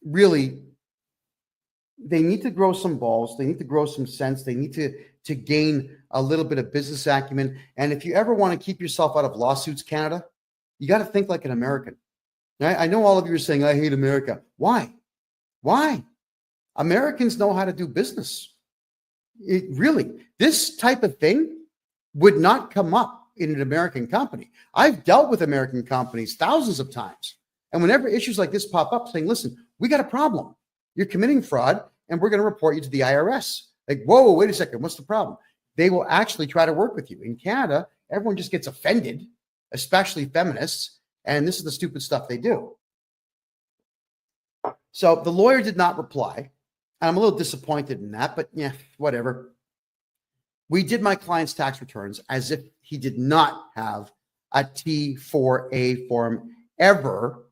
really, they need to grow some balls. They need to grow some sense. They need to gain a little bit of business acumen. And if you ever want to keep yourself out of lawsuits, Canada, you got to think like an American. I know all of you are saying, I hate America. Why? Why? Americans know how to do business. This type of thing would not come up in an American company. I've dealt with American companies thousands of times. And whenever issues like this pop up saying, listen, we got a problem. You're committing fraud and we're going to report you to the IRS. Like, whoa, wait a second. What's the problem? They will actually try to work with you. In Canada, everyone just gets offended, especially feminists. And this is the stupid stuff they do. So the lawyer did not reply. And I'm a little disappointed in that, but yeah, whatever. We did my client's tax returns as if he did not have a T4A form ever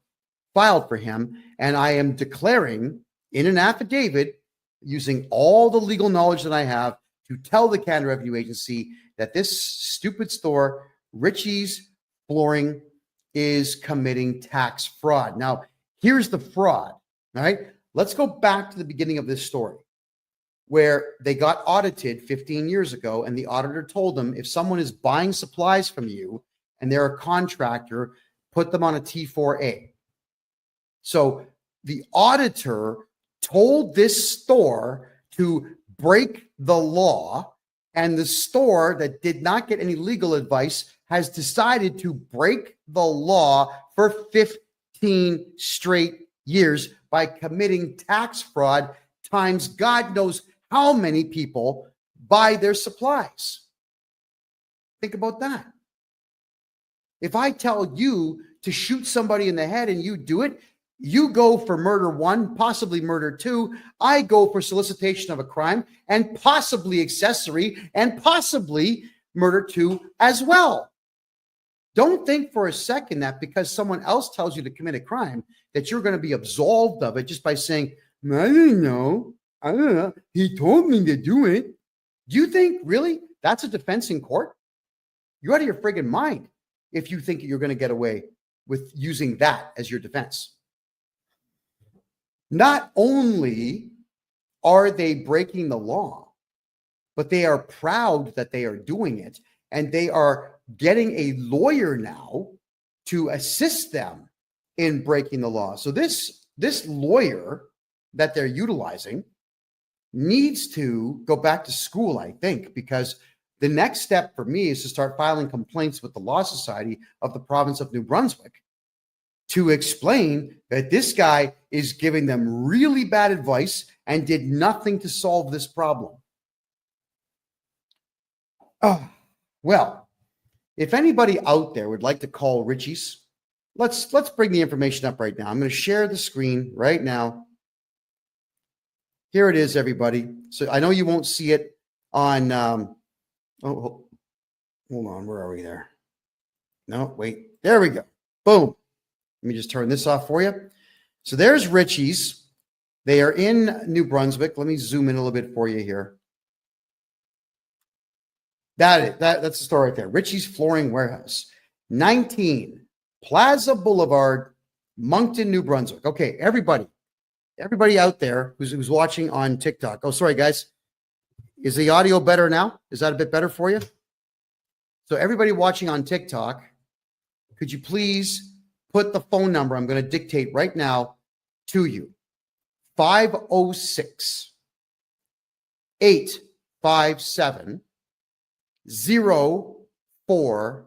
filed for him. And I am declaring in an affidavit, using all the legal knowledge that I have, to tell the Canada Revenue Agency that this stupid store, Richie's Flooring, is committing tax fraud. Now, here's the fraud, all right? Let's go back to the beginning of this story, where they got audited 15 years ago, and the auditor told them, if someone is buying supplies from you and they're a contractor, put them on a T4A. So the auditor told this store to break the law, and the store that did not get any legal advice has decided to break the law for 15 straight years by committing tax fraud times God knows how many people buy their supplies. Think about that. If I tell you to shoot somebody in the head and you do it, you go for murder 1, possibly murder 2. I go for solicitation of a crime and possibly accessory and possibly murder 2 as well. Don't think for a second that because someone else tells you to commit a crime that you're going to be absolved of it just by saying, I don't know. He told me to do it. Do you think really that's a defense in court? You're out of your friggin' mind if you think you're going to get away with using that as your defense. Not only are they breaking the law, but they are proud that they are doing it, and they are getting a lawyer now to assist them in breaking the law. So this lawyer that they're utilizing needs to go back to school, I think, because the next step for me is to start filing complaints with the Law Society of the province of New Brunswick to explain that this guy is giving them really bad advice and did nothing to solve this problem. Well, if anybody out there would like to call Richie's, let's bring the information up right now. I'm going to share the screen right now. Here it is, everybody. So I know you won't see it on, hold on, where are we there? No, wait, there we go. Boom. Let me just turn this off for you. So there's Richie's. They are in New Brunswick. Let me zoom in a little bit for you here. That's the store right there. Richie's Flooring Warehouse, 19 Plaza Boulevard, Moncton, New Brunswick. Okay, everybody out there who's watching on TikTok. Oh, sorry, guys. Is the audio better now? Is that a bit better for you? So everybody watching on TikTok, could you please put the phone number I'm going to dictate right now to you? 506 857 0400.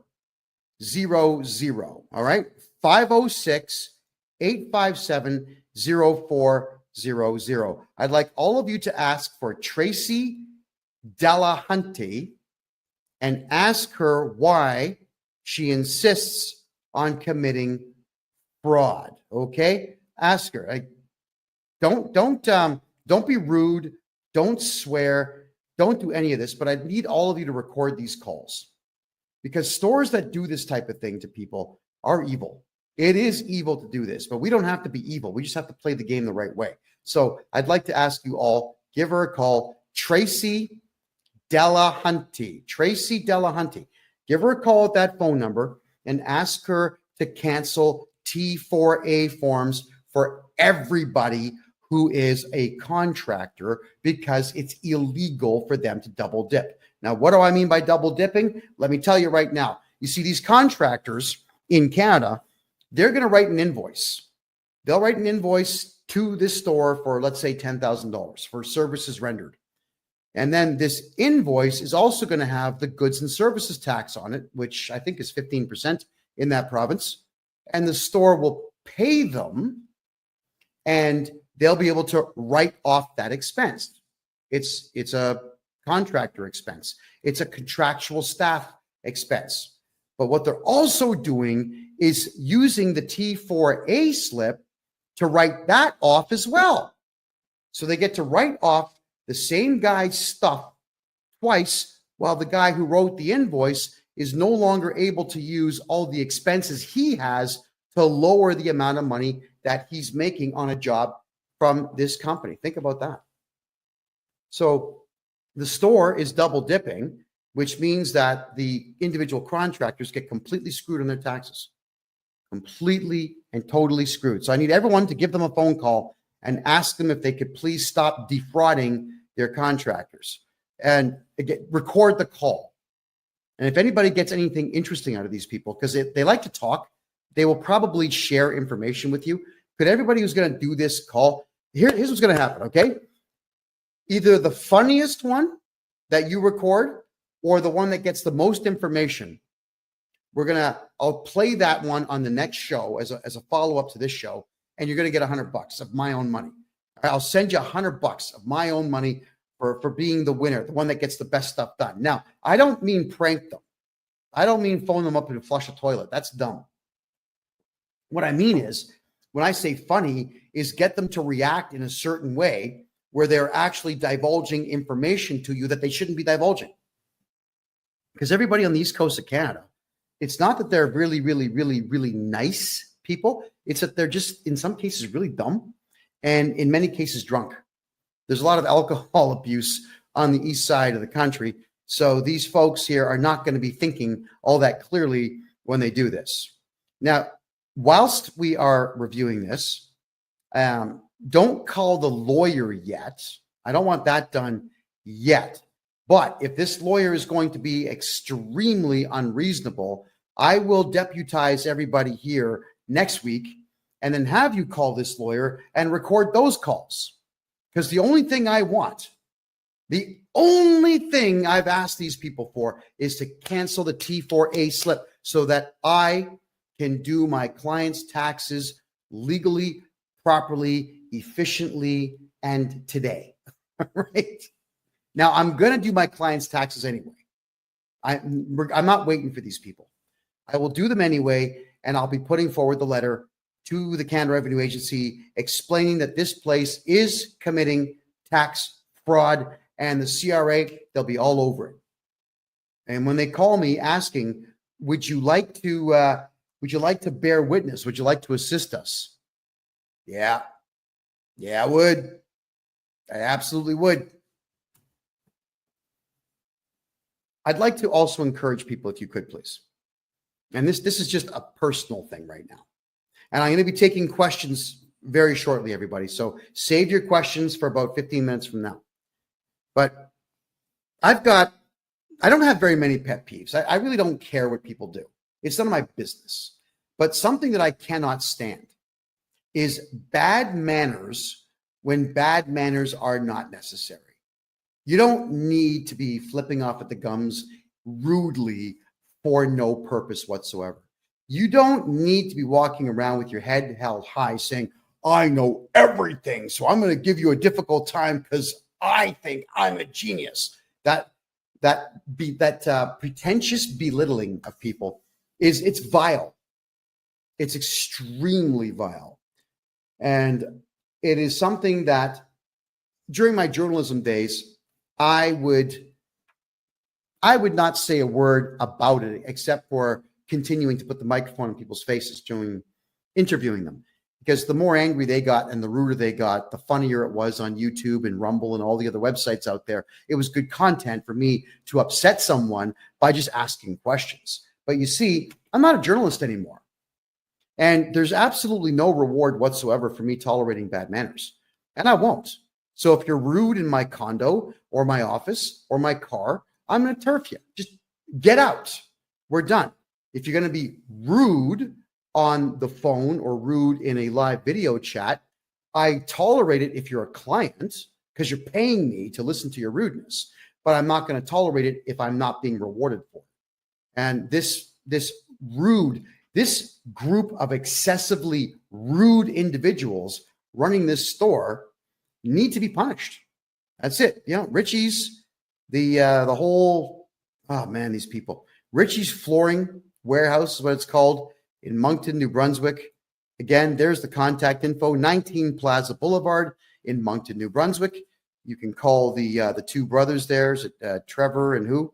All right. 506 857 0400. I'd like all of you to ask for Tracy Delahunty and ask her why she insists on committing fraud. Okay? Ask her. Don't be rude. Don't swear. Don't do any of this, but I need all of you to record these calls because stores that do this type of thing to people are evil. It is evil to do this, but we don't have to be evil. We just have to play the game the right way. So I'd like to ask you all, give her a call, Tracy Delahunty. Tracy Delahunty. Give her a call at that phone number and ask her to cancel T4A forms for everybody who is a contractor because it's illegal for them to double dip. Now, what do I mean by double dipping? Let me tell you right now. You see, these contractors in Canada, they're going to write an invoice. They'll write an invoice to this store for, let's say, $10,000 for services rendered. And then this invoice is also going to have the goods and services tax on it, which I think is 15% in that province. And the store will pay them and they'll be able to write off that expense. It's a contractor expense. It's a contractual staff expense. But what they're also doing is using the T4A slip to write that off as well. So they get to write off the same guy's stuff twice Well, the guy who wrote the invoice is no longer able to use all the expenses he has to lower the amount of money that he's making on a job from this company. Think about that. So the store is double dipping, which means that the individual contractors get completely screwed on their taxes. Completely and totally screwed. So I need everyone to give them a phone call and ask them if they could please stop defrauding their contractors, and again, record the call. And if anybody gets anything interesting out of these people, because they like to talk, they will probably share information with you. Could everybody who's going to do this call, here's what's going to happen, okay? Either the funniest one that you record or the one that gets the most information. I'll play that one on the next show as a follow-up to this show, and you're going to get $100 of my own money. I'll send you $100 of my own money for being the winner, the one that gets the best stuff done. Now, I don't mean prank them. I don't mean phone them up and flush a toilet. That's dumb. What I mean is, when I say funny, is get them to react in a certain way where they're actually divulging information to you that they shouldn't be divulging. Because everybody on the East Coast of Canada, it's not that they're really, really, really, really nice people. It's that they're just, in some cases, really dumb, and in many cases, drunk. There's a lot of alcohol abuse on the east side of the country. So these folks here are not going to be thinking all that clearly when they do this. Now, whilst we are reviewing this, don't call the lawyer yet. I don't want that done yet. But if this lawyer is going to be extremely unreasonable, I will deputize everybody here next week and then have you call this lawyer and record those calls. Because the only thing I want, the only thing I've asked these people for is to cancel the T4A slip so that I can do my client's taxes legally, properly, efficiently, and today. Right? Now, I'm going to do my client's taxes anyway. I'm not waiting for these people. I will do them anyway, and I'll be putting forward the letter to the Canada Revenue Agency explaining that this place is committing tax fraud, and the CRA, they'll be all over it. And when they call me asking, would you like to bear witness? Would you like to assist us? Yeah, I would. I absolutely would. I'd like to also encourage people, if you could, please. And this is just a personal thing right now. And I'm going to be taking questions very shortly, everybody. So save your questions for about 15 minutes from now. But I don't have very many pet peeves. I really don't care what people do. It's none of my business. But something that I cannot stand is bad manners when bad manners are not necessary. You don't need to be flipping off at the gums rudely for no purpose whatsoever. You don't need to be walking around with your head held high saying, I know everything, so I'm going to give you a difficult time because I think I'm a genius. That pretentious belittling of people it's vile. It's extremely vile. And it is something that during my journalism days, I would not say a word about it except for continuing to put the microphone in people's faces during interviewing them. Because the more angry they got and the ruder they got, the funnier it was on YouTube and Rumble and all the other websites out there. It was good content for me to upset someone by just asking questions. But you see, I'm not a journalist anymore. And there's absolutely no reward whatsoever for me tolerating bad manners. And I won't. So if you're rude in my condo or my office or my car, I'm going to turf you. Just get out. We're done. If you're going to be rude on the phone or rude in a live video chat, I tolerate it if you're a client because you're paying me to listen to your rudeness, but I'm not going to tolerate it if I'm not being rewarded for it. And this group of excessively rude individuals running this store need to be punished. That's it. You know, Richie's, the whole, oh man, these people. Richie's Flooring Warehouse is what it's called in Moncton, New Brunswick. Again, there's the contact info, 19 Plaza Boulevard in Moncton, New Brunswick. You can call the two brothers there, Trevor and who?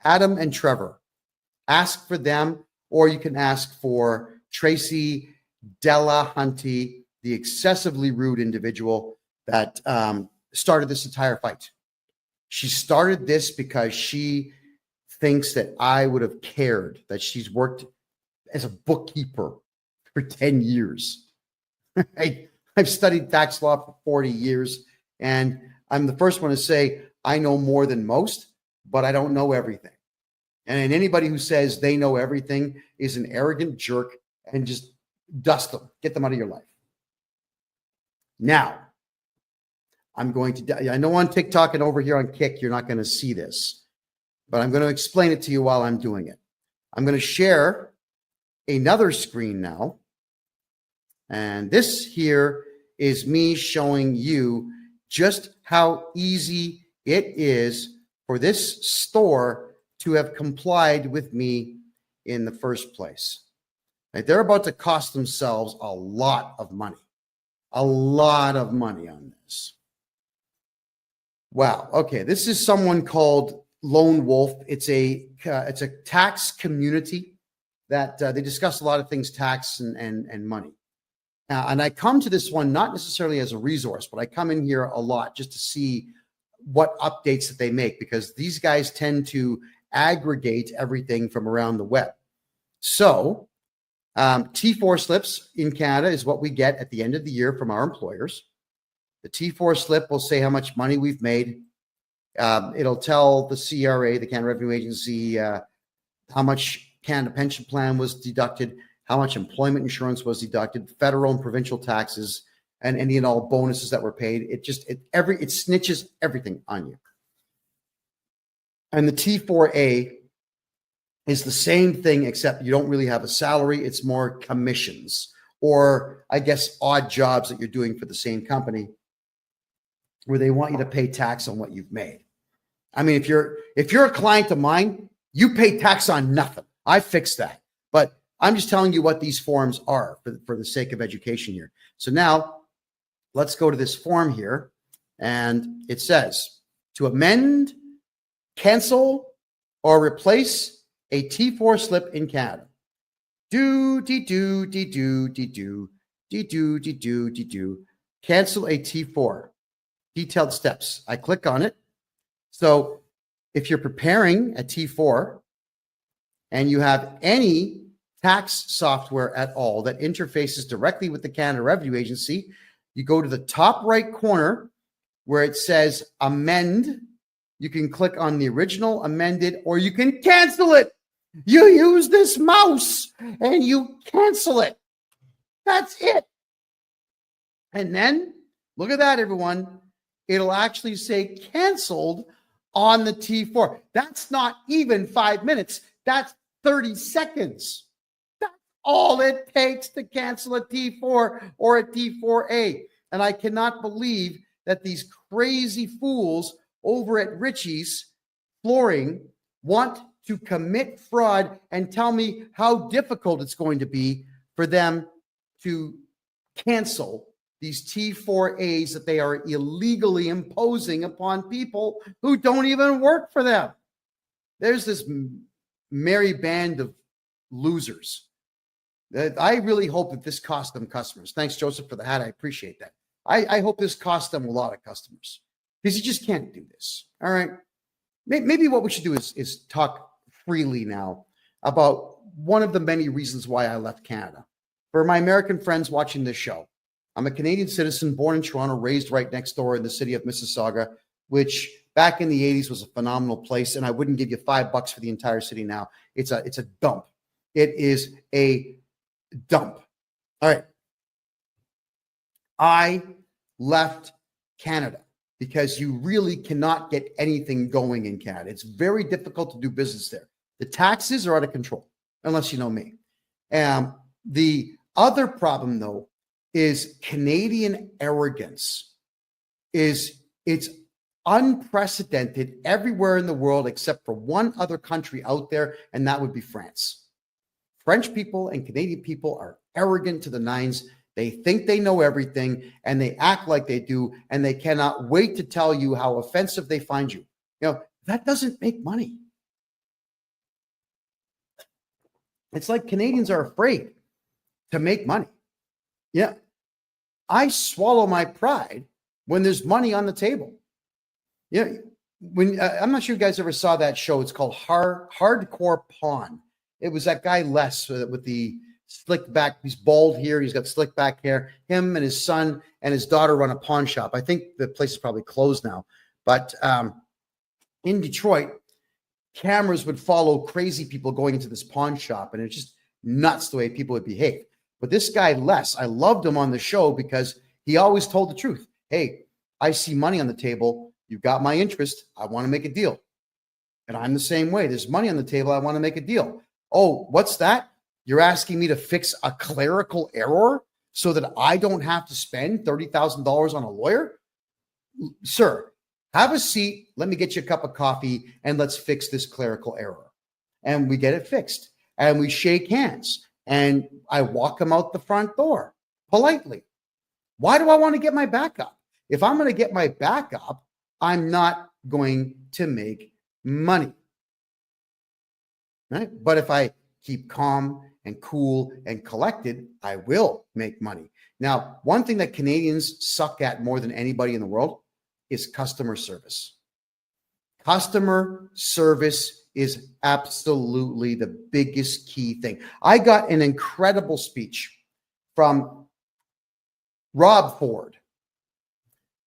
Adam and Trevor. Ask for them, or you can ask for Tracy Delahunty, the excessively rude individual that started this entire fight. She started this because she thinks that I would have cared that she's worked as a bookkeeper for 10 years. I've studied tax law for 40 years, and I'm the first one to say I know more than most, but I don't know everything. And anybody who says they know everything is an arrogant jerk, and just dust them, get them out of your life. Now, I'm going to, I know on TikTok and over here on Kick, you're not going to see this, but I'm going to explain it to you while I'm doing it. I'm going to share another screen now. And this here is me showing you just how easy it is for this store to have complied with me in the first place. Like, they're about to cost themselves a lot of money on this. Wow. Okay. This is someone called Lone Wolf. It's a tax community that they discuss a lot of things, tax and money. And I come to this one not necessarily as a resource, but I come in here a lot just to see what updates that they make, because these guys tend to aggregate everything from around the web. So T4 slips in Canada is what we get at the end of the year from our employers. The T4 slip will say how much money we've made. It'll tell the CRA, the Canada Revenue Agency, how much Canada Pension Plan was deducted, how much employment insurance was deducted, federal and provincial taxes, and any and all bonuses that were paid. It snitches everything on you. And the T4A is the same thing, except you don't really have a salary. It's more commissions, or I guess odd jobs that you're doing for the same company, where they want you to pay tax on what you've made. I mean, if you're a client of mine, you pay tax on nothing. I fixed that. But I'm just telling you what these forms are for the sake of education here. So now let's go to this form here, and it says to amend, cancel, or replace a T4 slip in Canada. Cancel a T4. Detailed steps. I click on it. So if you're preparing a T4 and you have any tax software at all that interfaces directly with the Canada Revenue Agency, you go to the top right corner where it says amend. You can click on the original, amended, or you can cancel it. You use this mouse and you cancel it. That's it. And then look at that, everyone. It'll actually say canceled on the T4. That's not even 5 minutes. That's 30 seconds. That's all it takes to cancel a T4 or a T4A. And I cannot believe that these crazy fools over at Richie's Flooring want to commit fraud and tell me how difficult it's going to be for them to cancel these T4As that they are illegally imposing upon people who don't even work for them. There's this merry band of losers. I really hope that this cost them customers. Thanks, Joseph, for the hat. I appreciate that. I hope this cost them a lot of customers, because you just can't do this. All right. Maybe what we should do is talk freely now about one of the many reasons why I left Canada. For my American friends watching this show, I'm a Canadian citizen, born in Toronto, raised right next door in the city of Mississauga, which back in the 80s was a phenomenal place, and I wouldn't give you $5 for the entire city now. It's a dump. It is a dump. All right. I left Canada because you really cannot get anything going in Canada. It's very difficult to do business there. The taxes are out of control, unless you know me. The other problem, though, is Canadian arrogance. It's unprecedented everywhere in the world except for one other country out there, and that would be France. French people and Canadian people are arrogant to the nines. They think they know everything, and they act like they do, and they cannot wait to tell you how offensive they find you. You know, that doesn't make money. It's like Canadians are afraid to make money. Yeah. I swallow my pride when there's money on the table. Yeah. When I'm not sure you guys ever saw that show. It's called Hardcore Pawn. It was that guy Les with the slick back. He's bald here. He's got slick back hair. Him and his son and his daughter run a pawn shop. I think the place is probably closed now. But in Detroit, cameras would follow crazy people going into this pawn shop, and it's just nuts the way people would behave. But this guy, Les, I loved him on the show because he always told the truth. Hey, I see money on the table. You've got my interest. I want to make a deal. And I'm the same way. There's money on the table. I want to make a deal. Oh, what's that? You're asking me to fix a clerical error so that I don't have to spend $30,000 on a lawyer? Sir, have a seat. Let me get you a cup of coffee and let's fix this clerical error. And we get it fixed. And we shake hands. And I walk him out the front door politely. Why do I want to get my back up? If I'm going to get my back up, I'm not going to make money. Right? But if I keep calm and cool and collected, I will make money. Now, one thing that Canadians suck at more than anybody in the world is customer service. Customer service is absolutely the biggest key thing. I got an incredible speech from Rob Ford.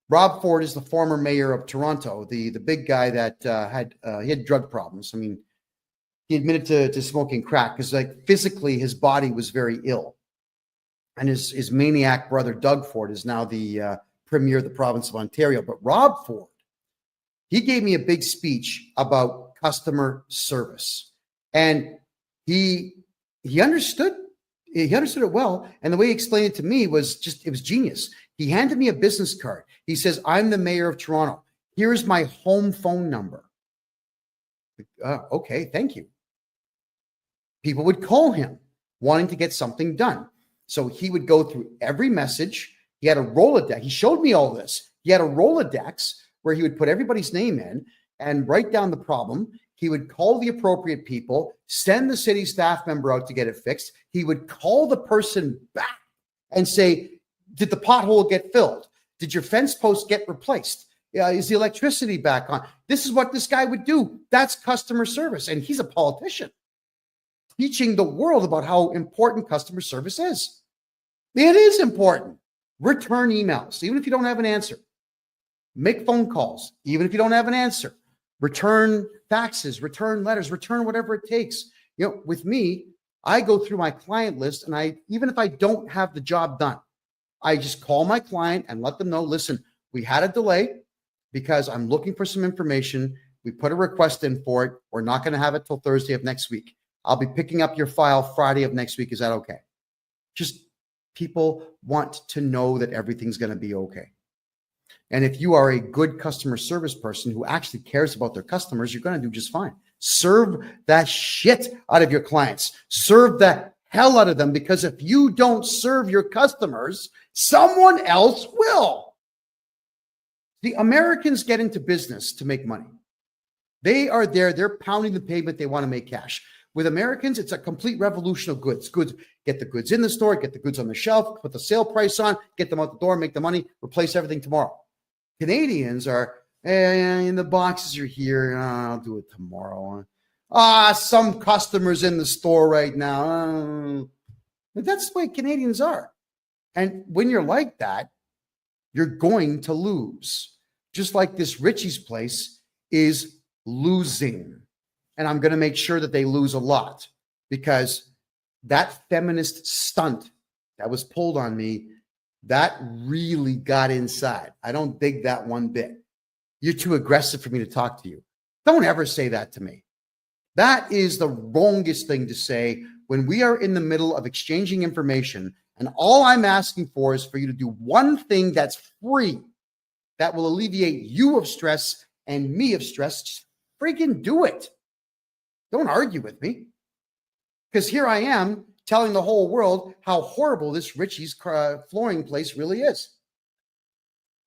Rob Ford is the former mayor of Toronto, the big guy that he had drug problems. I mean, he admitted to smoking crack because, like, physically his body was very ill. And his maniac brother, Doug Ford, is now the premier of the province of Ontario. But Rob Ford, he gave me a big speech about customer service. And he understood it well. And the way he explained it to me was it was genius. He handed me a business card. He says, I'm the mayor of Toronto. Here's my home phone number. Okay, thank you. People would call him wanting to get something done. So he would go through every message. He had a Rolodex. He showed me all this. He had a Rolodex where he would put everybody's name in and write down the problem. He would call the appropriate people, send the city staff member out to get it fixed. He would call the person back and say, did the pothole get filled? Did your fence post get replaced? Is the electricity back on? This is what this guy would do. That's customer service. And he's a politician teaching the world about how important customer service is. It is important. Return emails, even if you don't have an answer. Make phone calls, even if you don't have an answer. Return faxes, return letters, return whatever it takes. With me, I go through my client list, and even if I don't have the job done, I just call my client and let them know, listen, we had a delay because I'm looking for some information. We put a request in for it. We're not going to have it till Thursday of next week. I'll be picking up your file Friday of next week. Is that okay? Just people want to know that everything's going to be okay. And if you are a good customer service person who actually cares about their customers, you're going to do just fine. Serve that shit out of your clients. Serve the hell out of them, because if you don't serve your customers, someone else will. The Americans get into business to make money. They are there. They're pounding the pavement. They want to make cash. With Americans, it's a complete revolution of goods. Get the goods in the store, get the goods on the shelf, put the sale price on, get them out the door, make the money, replace everything tomorrow. Canadians are, and the boxes are here. I'll do it tomorrow. Some customers in the store right now. But that's the way Canadians are. And when you're like that, you're going to lose. Just like this Richie's place is losing. And I'm going to make sure that they lose a lot, because that feminist stunt that was pulled on me, that really got inside. I don't dig that one bit. You're too aggressive for me to talk to you. Don't ever say that to me. That is the wrongest thing to say when we are in the middle of exchanging information, and all I'm asking for is for you to do one thing that's free, that will alleviate you of stress and me of stress. Just freaking do it. Don't argue with me. Because here I am telling the whole world how horrible this Richie's flooring place really is.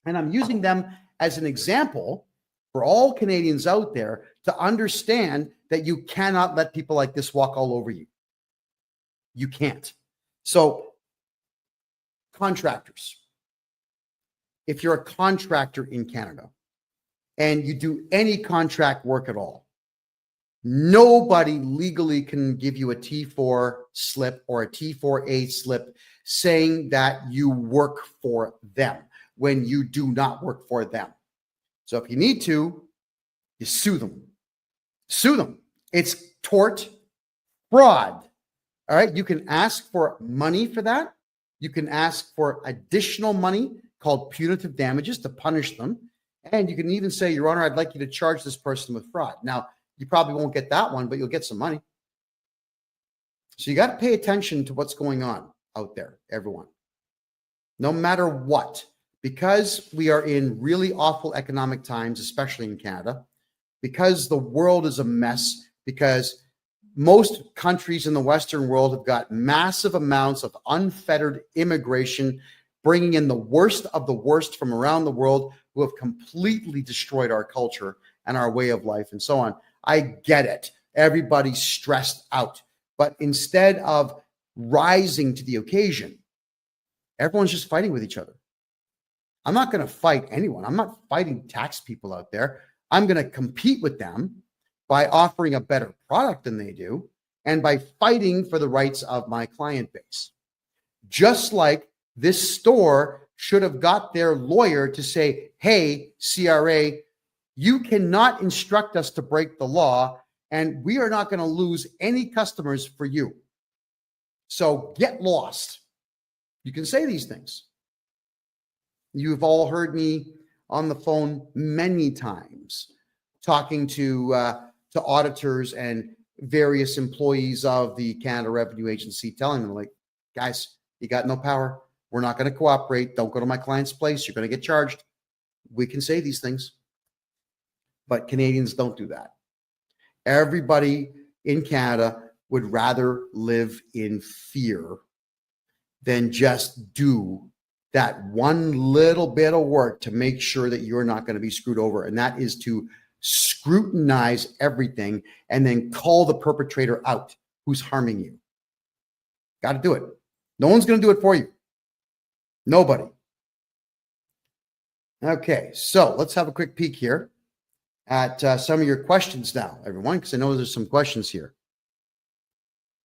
And I'm using them as an example for all Canadians out there to understand that you cannot let people like this walk all over you. You can't. So contractors, if you're a contractor in Canada and you do any contract work at all, nobody legally can give you a T4 slip or a T4A slip saying that you work for them when you do not work for them. So if you need to, you sue them. Sue them. It's tort fraud. All right. You can ask for money for that. You can ask for additional money called punitive damages to punish them. And you can even say, Your Honor, I'd like you to charge this person with fraud. Now, you probably won't get that one, but you'll get some money. So you got to pay attention to what's going on out there, everyone. No matter what, because we are in really awful economic times, especially in Canada, because the world is a mess, because most countries in the Western world have got massive amounts of unfettered immigration, bringing in the worst of the worst from around the world who have completely destroyed our culture and our way of life and so on. I get it. Everybody's stressed out. But instead of rising to the occasion, everyone's just fighting with each other. I'm not going to fight anyone. I'm not fighting tax people out there. I'm going to compete with them by offering a better product than they do and by fighting for the rights of my client base. Just like this store should have got their lawyer to say, hey, CRA, you cannot instruct us to break the law, and we are not going to lose any customers for you. So get lost. You can say these things. You've all heard me on the phone many times talking to auditors and various employees of the Canada Revenue Agency, telling them, like, guys, you got no power. We're not going to cooperate. Don't go to my client's place. You're going to get charged. We can say these things. But Canadians don't do that. Everybody in Canada would rather live in fear than just do that one little bit of work to make sure that you're not going to be screwed over. And that is to scrutinize everything and then call the perpetrator out who's harming you. Got to do it. No one's going to do it for you. Nobody. Okay, so let's have a quick peek here at some of your questions now, everyone, because I know there's some questions here.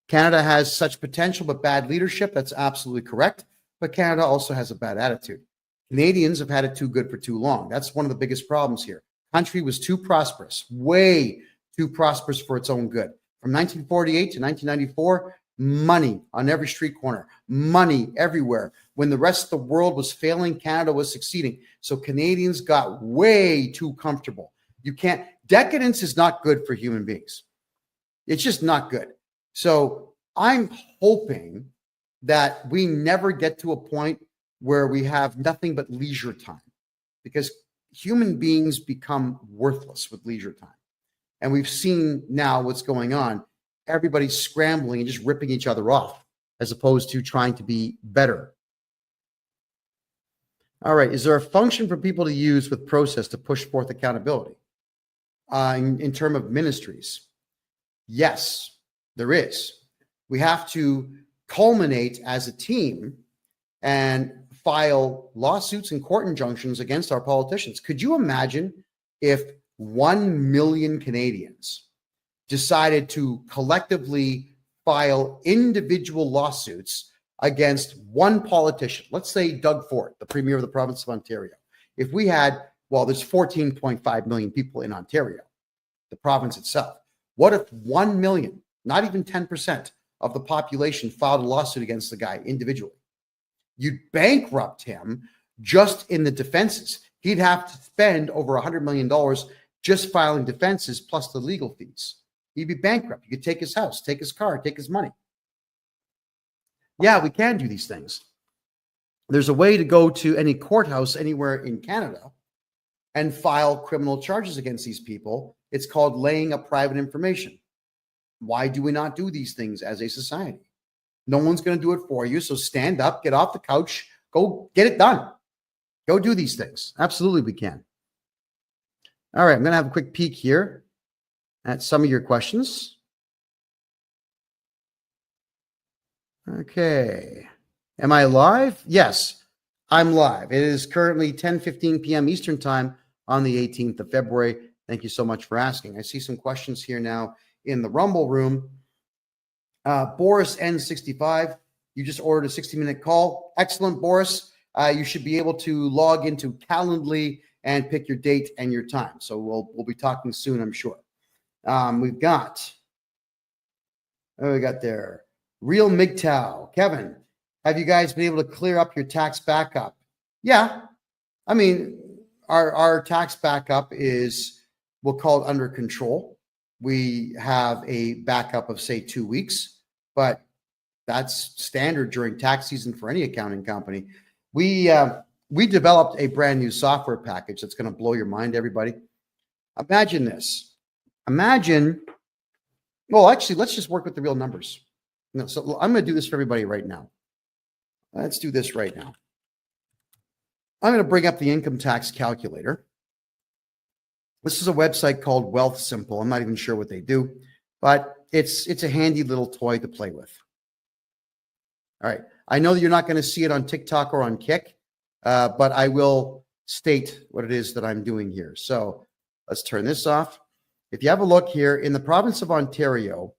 Canada has such potential but bad leadership. That's absolutely correct. But Canada also has a bad attitude. Canadians have had it too good for too long. That's one of the biggest problems here. Country was too prosperous, way too prosperous for its own good. From 1948 to 1994, money on every street corner, money everywhere. When the rest of the world was failing, Canada was succeeding. So Canadians got way too comfortable. Decadence is not good for human beings. It's just not good. So I'm hoping that we never get to a point where we have nothing but leisure time, because human beings become worthless with leisure time. And we've seen now what's going on. Everybody's scrambling and just ripping each other off as opposed to trying to be better. All right. Is there a function for people to use with process to push forth accountability in terms of ministries? Yes, there is. We have to culminate as a team and file lawsuits and court injunctions against our politicians. Could you imagine if 1 million Canadians decided to collectively file individual lawsuits against one politician? Let's say Doug Ford, the Premier of the province of Ontario. If we had, there's 14.5 million people in Ontario, the province itself. What if 1 million, not even 10% of the population, filed a lawsuit against the guy individually? You'd bankrupt him just in the defenses. He'd have to spend over $100 million just filing defenses plus the legal fees. He'd be bankrupt. You could take his house, take his car, take his money. Yeah, we can do these things. There's a way to go to any courthouse anywhere in Canada and file criminal charges against these people. It's called laying up private information. Why do we not do these things as a society? No one's going to do it for you. So stand up, get off the couch, go get it done. Go do these things. Absolutely, we can. All right, I'm going to have a quick peek here at some of your questions. Okay. Am I live? Yes, I'm live. It is currently 10:15 p.m. Eastern time on the 18th of February. Thank you so much for asking. I see some questions here now in the Rumble room. Boris N65, you just ordered a 60-minute call. Excellent, Boris. You should be able to log into Calendly and pick your date and your time. So we'll be talking soon, I'm sure. We got there. Real MGTOW. Kevin, have you guys been able to clear up your tax backup? Yeah. I mean, our tax backup is, we'll call it under control. We have a backup of, say, 2 weeks, but that's standard during tax season for any accounting company. We developed a brand new software package that's going to blow your mind, everybody. Imagine this. Well, actually, let's just work with the real numbers. No, so I'm going to do this for everybody right now. Let's do this right now. I'm going to bring up the income tax calculator. This is a website called Wealth Simple. I'm not even sure what they do, but it's a handy little toy to play with. All right. I know that you're not going to see it on TikTok or on Kick, but I will state what it is that I'm doing here. So let's turn this off. If you have a look here in the province of Ontario,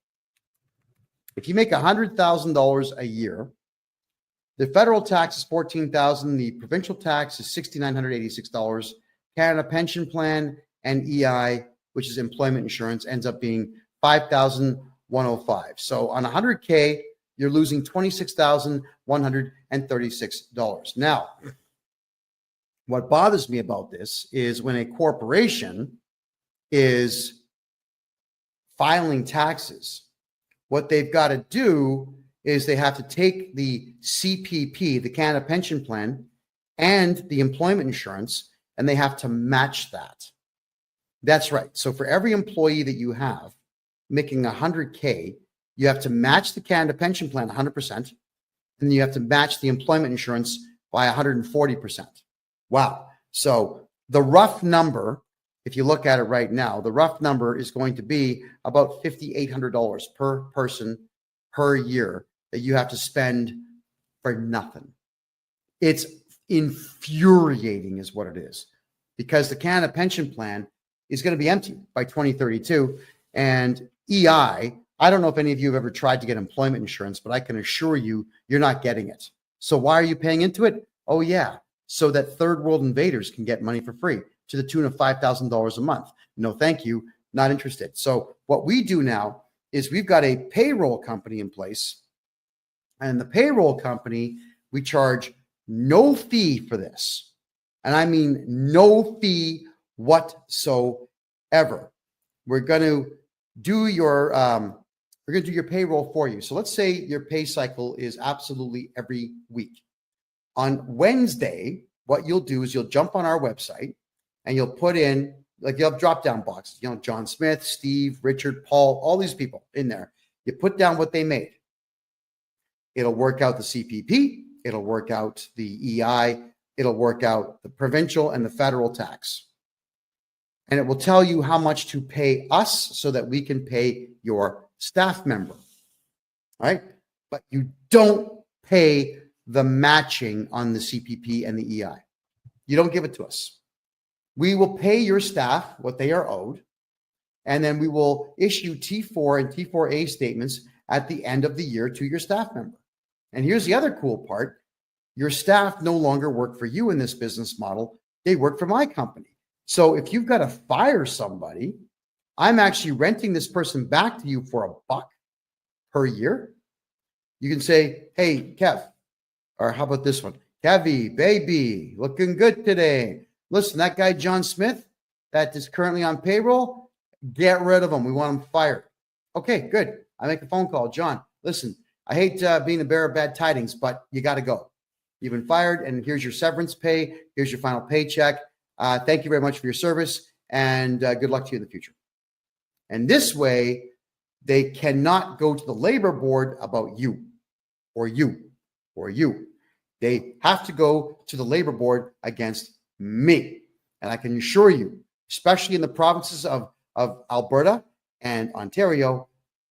if you make $100,000 a year, the federal tax is $14,000. The provincial tax is $6,986. Canada Pension Plan and EI, which is employment insurance, ends up being $5,105. So on 100K, you're losing $26,136. Now, what bothers me about this is when a corporation is filing taxes, what they've got to do is they have to take the CPP, the Canada Pension Plan, and the employment insurance, and they have to match that. That's right. So for every employee that you have making 100K, you have to match the Canada Pension Plan 100%, and you have to match the employment insurance by 140%. Wow. So the rough number, if you look at it right now, the rough number is going to be about $5,800 per person per year that you have to spend for nothing. It's infuriating is what it is, because the Canada Pension Plan is going to be empty by 2032. And EI, I don't know if any of you have ever tried to get employment insurance, but I can assure you, you're not getting it. So why are you paying into it? Oh, yeah, so that third world invaders can get money for free to the tune of $5,000 a month. No, thank you. Not interested. So what we do now is we've got a payroll company in place, and the payroll company, we charge no fee for this. And I mean no fee whatsoever. We're going to do your payroll for you. So let's say your pay cycle is absolutely every week. On Wednesday, what you'll do is you'll jump on our website and you'll put in, like, you'll have drop-down boxes, John Smith, Steve, Richard, Paul, all these people in there. You put down what they made. It'll work out the CPP. It'll work out the EI. It'll work out the provincial and the federal tax. And it will tell you how much to pay us so that we can pay your staff member. All right? But you don't pay the matching on the CPP and the EI. You don't give it to us. We will pay your staff what they are owed, and then we will issue T4 and T4A statements at the end of the year to your staff member. And here's the other cool part. Your staff no longer work for you in this business model. They work for my company. So if you've got to fire somebody, I'm actually renting this person back to you for $1 per year. You can say, hey, Kev, or how about this one? Kevy, baby, looking good today. Listen, that guy, John Smith, that is currently on payroll, get rid of him. We want him fired. Okay, good. I make a phone call. John, listen, I hate being the bearer of bad tidings, but you got to go. You've been fired, and here's your severance pay. Here's your final paycheck. Thank you very much for your service, and good luck to you in the future. And this way, they cannot go to the labor board about you or you or you. They have to go to the labor board against me. And I can assure you, especially in the provinces of Alberta and Ontario,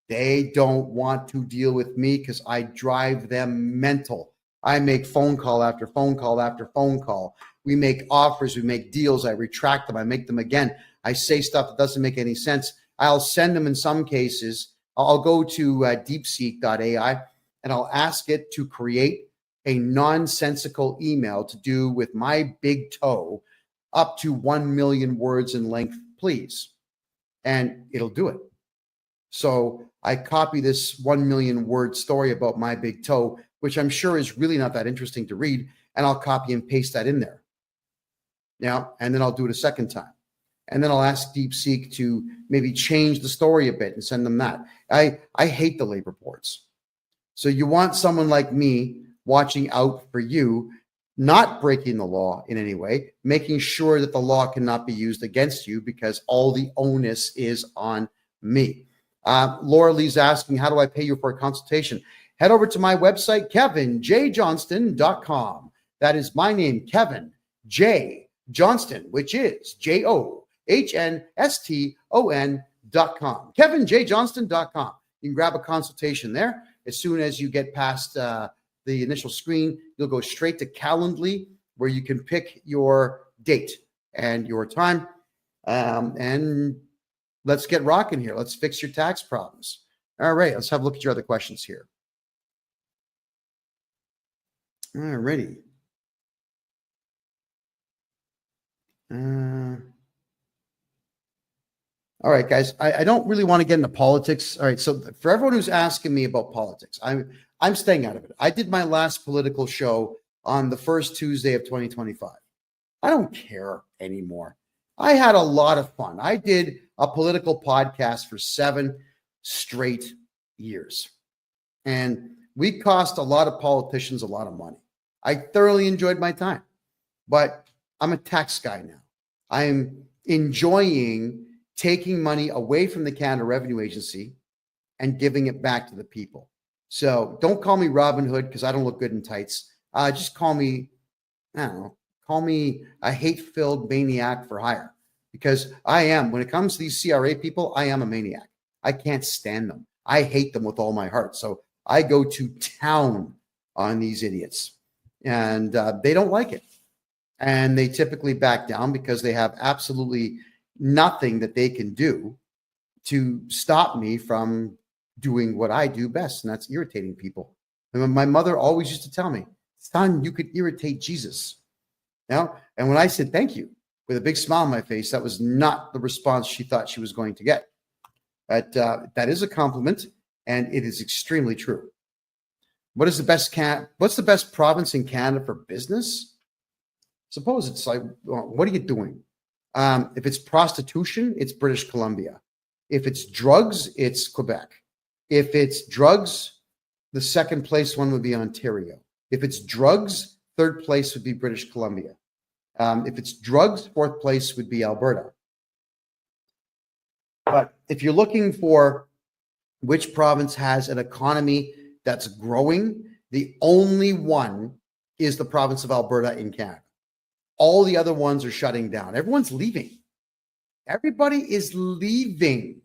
They don't want to deal with me because I drive them mental. I make phone call after phone call after phone call. We make offers, we make deals, I retract them, I make them again. I say stuff that doesn't make any sense. I'll send them in some cases. I'll go to deepseek.ai and I'll ask it to create a nonsensical email to do with my big toe up to 1 million words in length, please. And it'll do it. So I copy this 1 million word story about my big toe, which I'm sure is really not that interesting to read, and I'll copy and paste that in there. Now, and then I'll do it a second time. And then I'll ask DeepSeek to maybe change the story a bit and send them that. I hate the labor boards. So you want someone like me watching out for you, not breaking the law in any way, making sure that the law cannot be used against you because all the onus is on me. Laura Lee's asking, how do I pay you for a consultation? Head over to my website, KevinJJohnston.com. That is my name, Kevin J. Johnston, which is JOHNSTON.com. KevinJJohnston.com. You can grab a consultation there. As soon as you get past the initial screen, you'll go straight to Calendly, where you can pick your date and your time. And let's get rocking here. Let's fix your tax problems. All right, let's have a look at your other questions here. All righty. All right, guys, I don't really want to get into politics. All right, so for everyone who's asking me about politics, I'm staying out of it. I did my last political show on the first Tuesday of 2025. I don't care anymore. I had a lot of fun. I did a political podcast for 7 straight years. And we cost a lot of politicians a lot of money. I thoroughly enjoyed my time. But I'm a tax guy now. I'm enjoying taking money away from the Canada Revenue Agency and giving it back to the people. So don't call me Robin Hood because I don't look good in tights. Just call me, I don't know, call me a hate-filled maniac for hire, because I am, when it comes to these CRA people, I am a maniac. I can't stand them. I hate them with all my heart. So I go to town on these idiots, and they don't like it. And they typically back down because they have absolutely nothing that they can do to stop me from doing what I do best, and that's irritating people. And my mother always used to tell me, son, you could irritate Jesus. Now, and when I said thank you with a big smile on my face, that was not the response she thought she was going to get. But that is a compliment, and it is extremely true. What's the best province in Canada for business? Suppose it's like, well, what are you doing? If it's prostitution, it's British Columbia. If it's drugs, it's Quebec. If it's drugs, the second place one would be Ontario. If it's drugs, third place would be British Columbia. If it's drugs, fourth place would be Alberta. But if you're looking for which province has an economy that's growing, the only one is the province of Alberta in Canada. All the other ones are shutting down. Everyone's leaving. Everybody is leaving.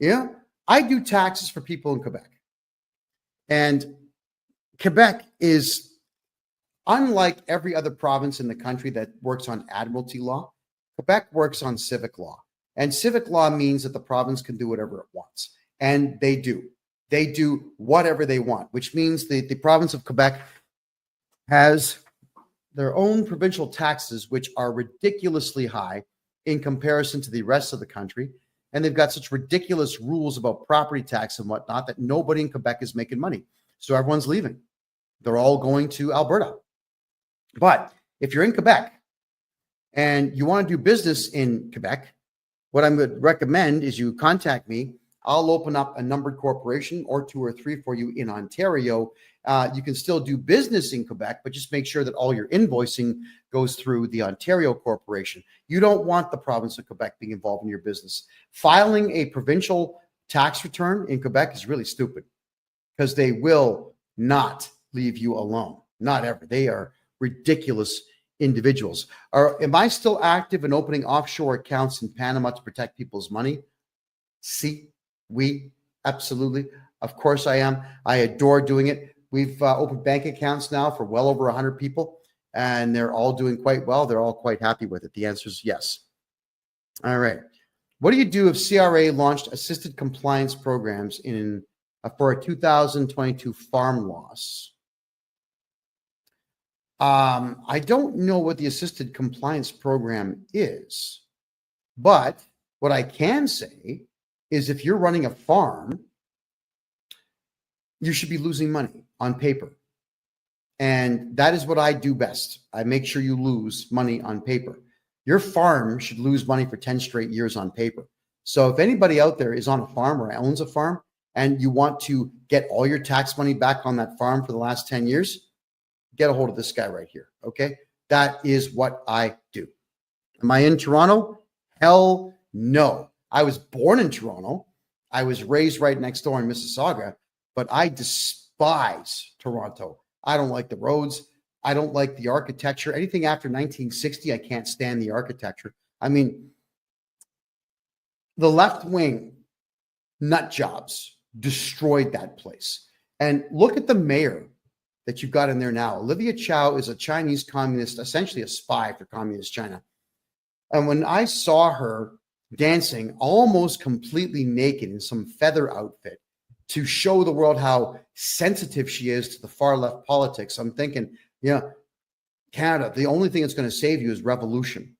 Yeah. I do taxes for people in Quebec. And Quebec is unlike every other province in the country that works on admiralty law. Quebec works on civic law. And civic law means that the province can do whatever it wants. And they do. They do whatever they want, which means the province of Quebec has their own provincial taxes, which are ridiculously high in comparison to the rest of the country. And they've got such ridiculous rules about property tax and whatnot that nobody in Quebec is making money. So everyone's leaving. They're all going to Alberta. But if you're in Quebec and you want to do business in Quebec, what I would recommend is you contact me. I'll open up a numbered corporation or 2 or 3 for you in Ontario. You can still do business in Quebec, but just make sure that all your invoicing goes through the Ontario corporation. You don't want the province of Quebec being involved in your business. Filing a provincial tax return in Quebec is really stupid because they will not leave you alone. Not ever. They are ridiculous individuals. Am I still active in opening offshore accounts in Panama to protect people's money? Si, oui, Absolutely. Of course I am. I adore doing it. We've opened bank accounts now for well over 100 people, and they're all doing quite well. They're all quite happy with it. The answer is yes. All right. What do you do if CRA launched assisted compliance programs for a 2022 farm loss? I don't know what the assisted compliance program is, but what I can say is if you're running a farm, you should be losing money on paper. And that is what I do best. I make sure you lose money on paper. Your farm should lose money for 10 straight years on paper. So if anybody out there is on a farm or owns a farm and you want to get all your tax money back on that farm for the last 10 years, get a hold of this guy right here. Okay. That is what I do. Am I in Toronto? Hell no. I was born in Toronto. I was raised right next door in Mississauga, but I despise Toronto. I don't like the roads. I don't like the architecture. Anything after 1960, I can't stand the architecture. I mean, the left wing nut jobs destroyed that place. And look at the mayor that you've got in there now. Olivia Chow is a Chinese communist, essentially a spy for communist China. And when I saw her dancing almost completely naked in some feather outfit to show the world how sensitive she is to the far left politics, I'm thinking, yeah, Canada, the only thing that's going to save you is revolution.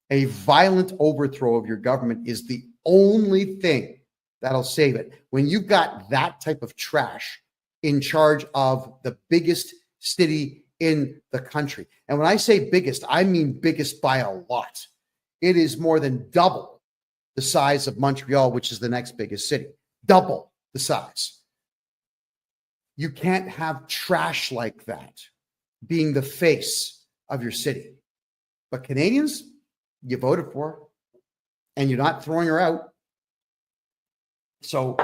A violent overthrow of your government is the only thing that'll save it. When you've got that type of trash in charge of the biggest city in the country. And when I say biggest, I mean biggest by a lot. It is more than double the size of Montreal, which is the next biggest city. Double the size. You can't have trash like that being the face of your city. But Canadians, you voted for her, and you're not throwing her out. So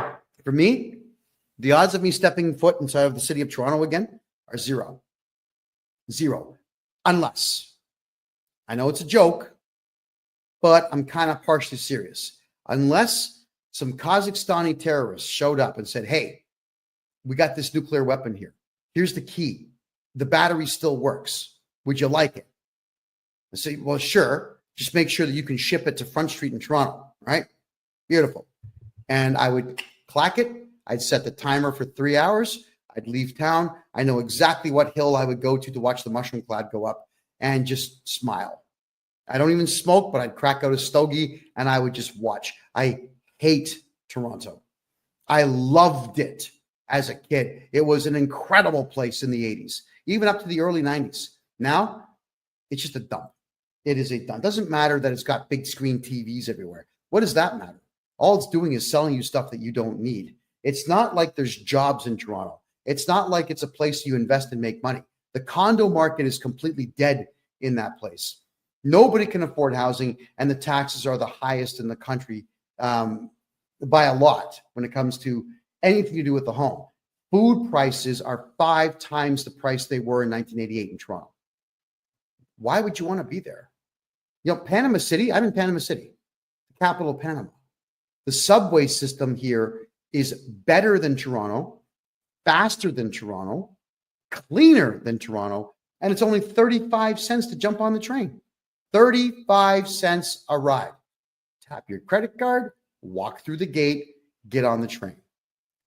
for me, the odds of me stepping foot inside of the city of Toronto again are zero. Zero. Unless, I know it's a joke, but I'm kind of partially serious. Unless some Kazakhstani terrorists showed up and said, hey, we got this nuclear weapon here. Here's the key. The battery still works. Would you like it? I say, well, sure. Just make sure that you can ship it to Front Street in Toronto, right? Beautiful. And I would clack it. I'd set the timer for 3 hours. I'd leave town. I know exactly what hill I would go to watch the mushroom cloud go up and just smile. I don't even smoke, but I'd crack out a stogie and I would just watch. I hate Toronto. I loved it as a kid. It was an incredible place in the 80s, even up to the early 90s. Now, it's just a dump. It is a dump. It doesn't matter that it's got big screen TVs everywhere. What does that matter? All it's doing is selling you stuff that you don't need. It's not like there's jobs in Toronto. It's not like it's a place you invest and make money. The condo market is completely dead in that place. Nobody can afford housing, and the taxes are the highest in the country by a lot when it comes to anything to do with the home. Food prices are 5 times the price they were in 1988 in Toronto. Why would you want to be there? You know, Panama City, I'm in Panama City, the capital of Panama. The subway system here is better than Toronto, faster than Toronto, cleaner than Toronto, and it's only 35 cents to jump on the train. 35 cents a ride. Tap your credit card, walk through the gate, get on the train.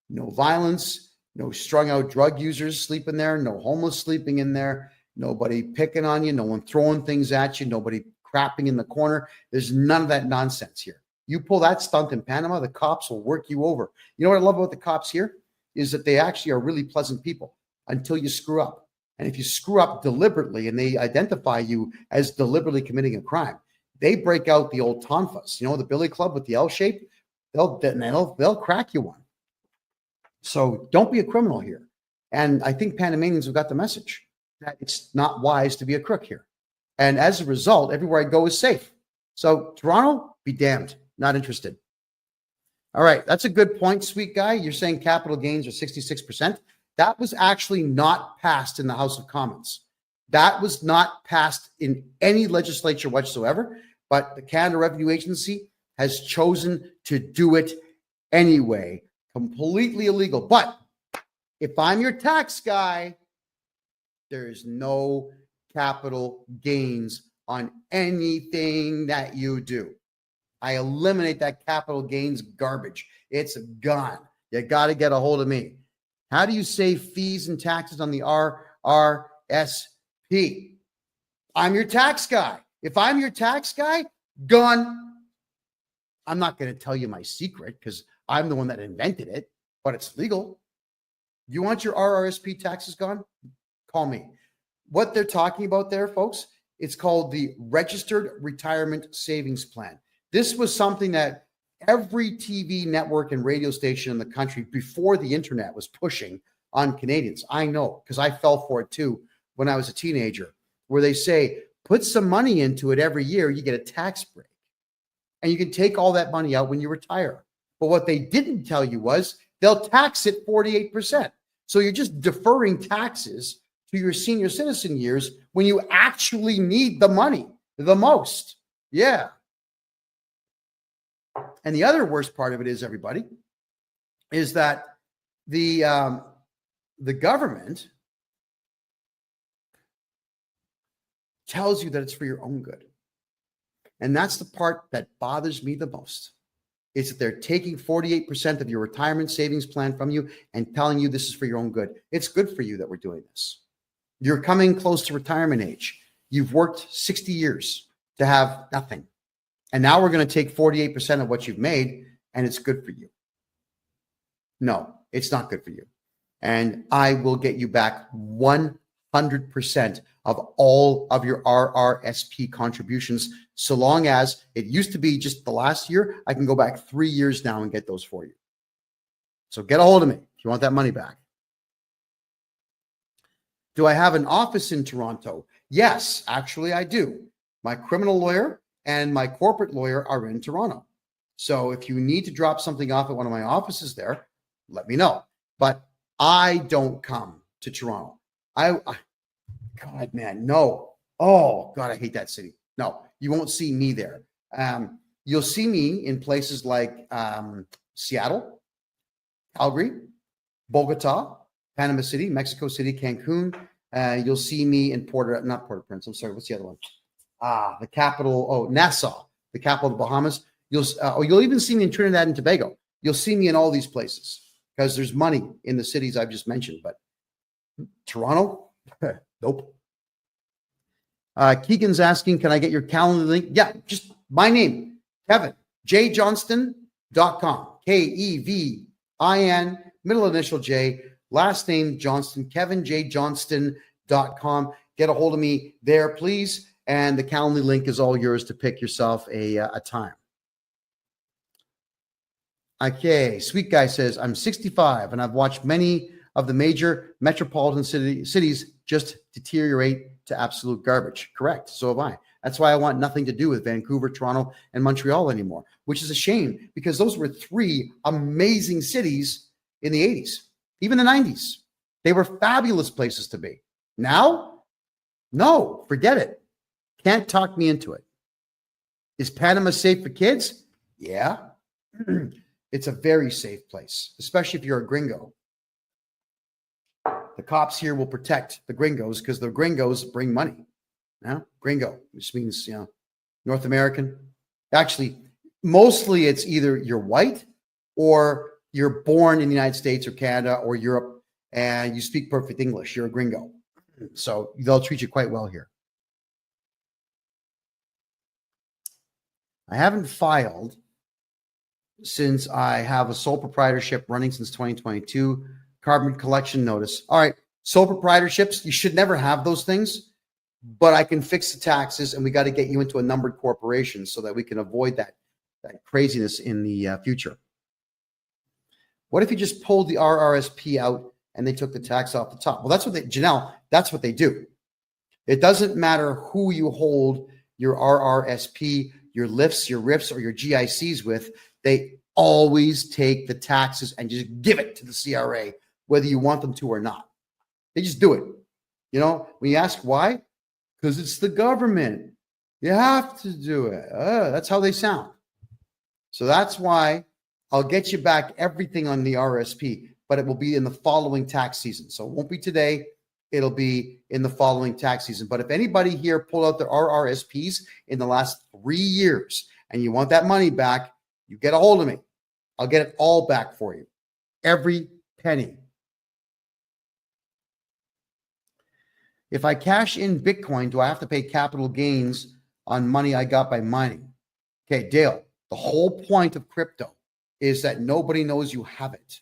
No violence, no strung out drug users sleeping there, no homeless sleeping in there, nobody picking on you, no one throwing things at you, nobody crapping in the corner. There's none of that nonsense here. You pull that stunt in Panama, the cops will work you over. You know what I love about the cops here is that they actually are really pleasant people until you screw up. And if you screw up deliberately and they identify you as deliberately committing a crime, they break out the old tonfas, you know, the billy club with the L shape, they'll crack you one. So don't be a criminal here. And I think Panamanians have got the message that it's not wise to be a crook here. And as a result, everywhere I go is safe. So Toronto, be damned. Not interested. All right. That's a good point, sweet guy. You're saying capital gains are 66%. That was actually not passed in the House of Commons. That was not passed in any legislature whatsoever, but the Canada Revenue Agency has chosen to do it anyway. Completely illegal. But if I'm your tax guy, there is no capital gains on anything that you do. I eliminate that capital gains garbage. It's gone. You got to get a hold of me. How do you save fees and taxes on the RRSP? I'm your tax guy. If I'm your tax guy, gone. I'm not going to tell you my secret because I'm the one that invented it, but it's legal. You want your RRSP taxes gone? Call me. What they're talking about there, folks, it's called the Registered Retirement Savings Plan. This was something that every TV network and radio station in the country before the internet was pushing on Canadians. I know because I fell for it too when I was a teenager, where they say, put some money into it every year, you get a tax break. And you can take all that money out when you retire. But what they didn't tell you was they'll tax it 48%. So you're just deferring taxes to your senior citizen years when you actually need the money the most. Yeah. And the other worst part of it is, everybody, is that the government tells you that it's for your own good. And that's the part that bothers me the most, is that they're taking 48% of your retirement savings plan from you and telling you this is for your own good. It's good for you that we're doing this. You're coming close to retirement age. You've worked 60 years to have nothing. And now we're going to take 48% of what you've made, and it's good for you. No, it's not good for you. And I will get you back 100% of all of your RRSP contributions, so long as it used to be just the last year. I can go back 3 years now and get those for you. So get a hold of me if you want that money back. Do I have an office in Toronto? Yes, actually I do. My criminal lawyer and my corporate lawyer are in Toronto. So if you need to drop something off at one of my offices there, let me know. But I don't come to Toronto. God, man, no. Oh, God, I hate that city. No, you won't see me there. You'll see me in places like Seattle, Calgary, Bogota, Panama City, Mexico City, Cancun. You'll see me in not Port-au-Prince. I'm sorry. What's the other one? The capital. Oh, Nassau, the capital of the Bahamas. You'll even see me in Trinidad and Tobago. You'll see me in all these places because there's money in the cities I've just mentioned. But Toronto, nope. Keegan's asking, can I get your calendar link? Yeah, just my name, KevinJJohnston.com. KEVIN, middle initial J, last name Johnston, KevinJJohnston.com. Get a hold of me there, please. And the calendar link is all yours to pick yourself a time. Okay, Sweet Guy says, I'm 65 and I've watched many of the major metropolitan cities just deteriorate to absolute garbage. Correct. So have I. That's why I want nothing to do with Vancouver, Toronto, and Montreal anymore, which is a shame because those were three amazing cities in the 80s, even the 90s. They were fabulous places to be. Now, no, forget it. Can't talk me into it. Is Panama safe for kids? Yeah. It's a very safe place, especially if you're a gringo. The cops here will protect the gringos because the gringos bring money. Now, gringo, which means, North American. Actually, mostly it's either you're white or you're born in the United States or Canada or Europe and you speak perfect English. You're a gringo. So they'll treat you quite well here. I haven't filed since I have a sole proprietorship running since 2022. Carbon collection notice. All right. Sole proprietorships, you should never have those things, but I can fix the taxes and we got to get you into a numbered corporation so that we can avoid that craziness in the future. What if you just pulled the RRSP out and they took the tax off the top? Well, that's what Janelle, that's what they do. It doesn't matter who you hold your RRSP, your lifts, your RIFs, or your GICs with. They always take the taxes and just give it to the CRA, whether you want them to or not. They just do it. When you ask why, because it's the government. You have to do it. That's how they sound. So that's why I'll get you back everything on the RSP, but it will be in the following tax season. So it won't be today. It'll be in the following tax season. But if anybody here pulled out their RRSPs in the last 3 years and you want that money back, you get a hold of me. I'll get it all back for you. Every penny. If I cash in Bitcoin, do I have to pay capital gains on money I got by mining? Okay, Dale, the whole point of crypto is that nobody knows you have it.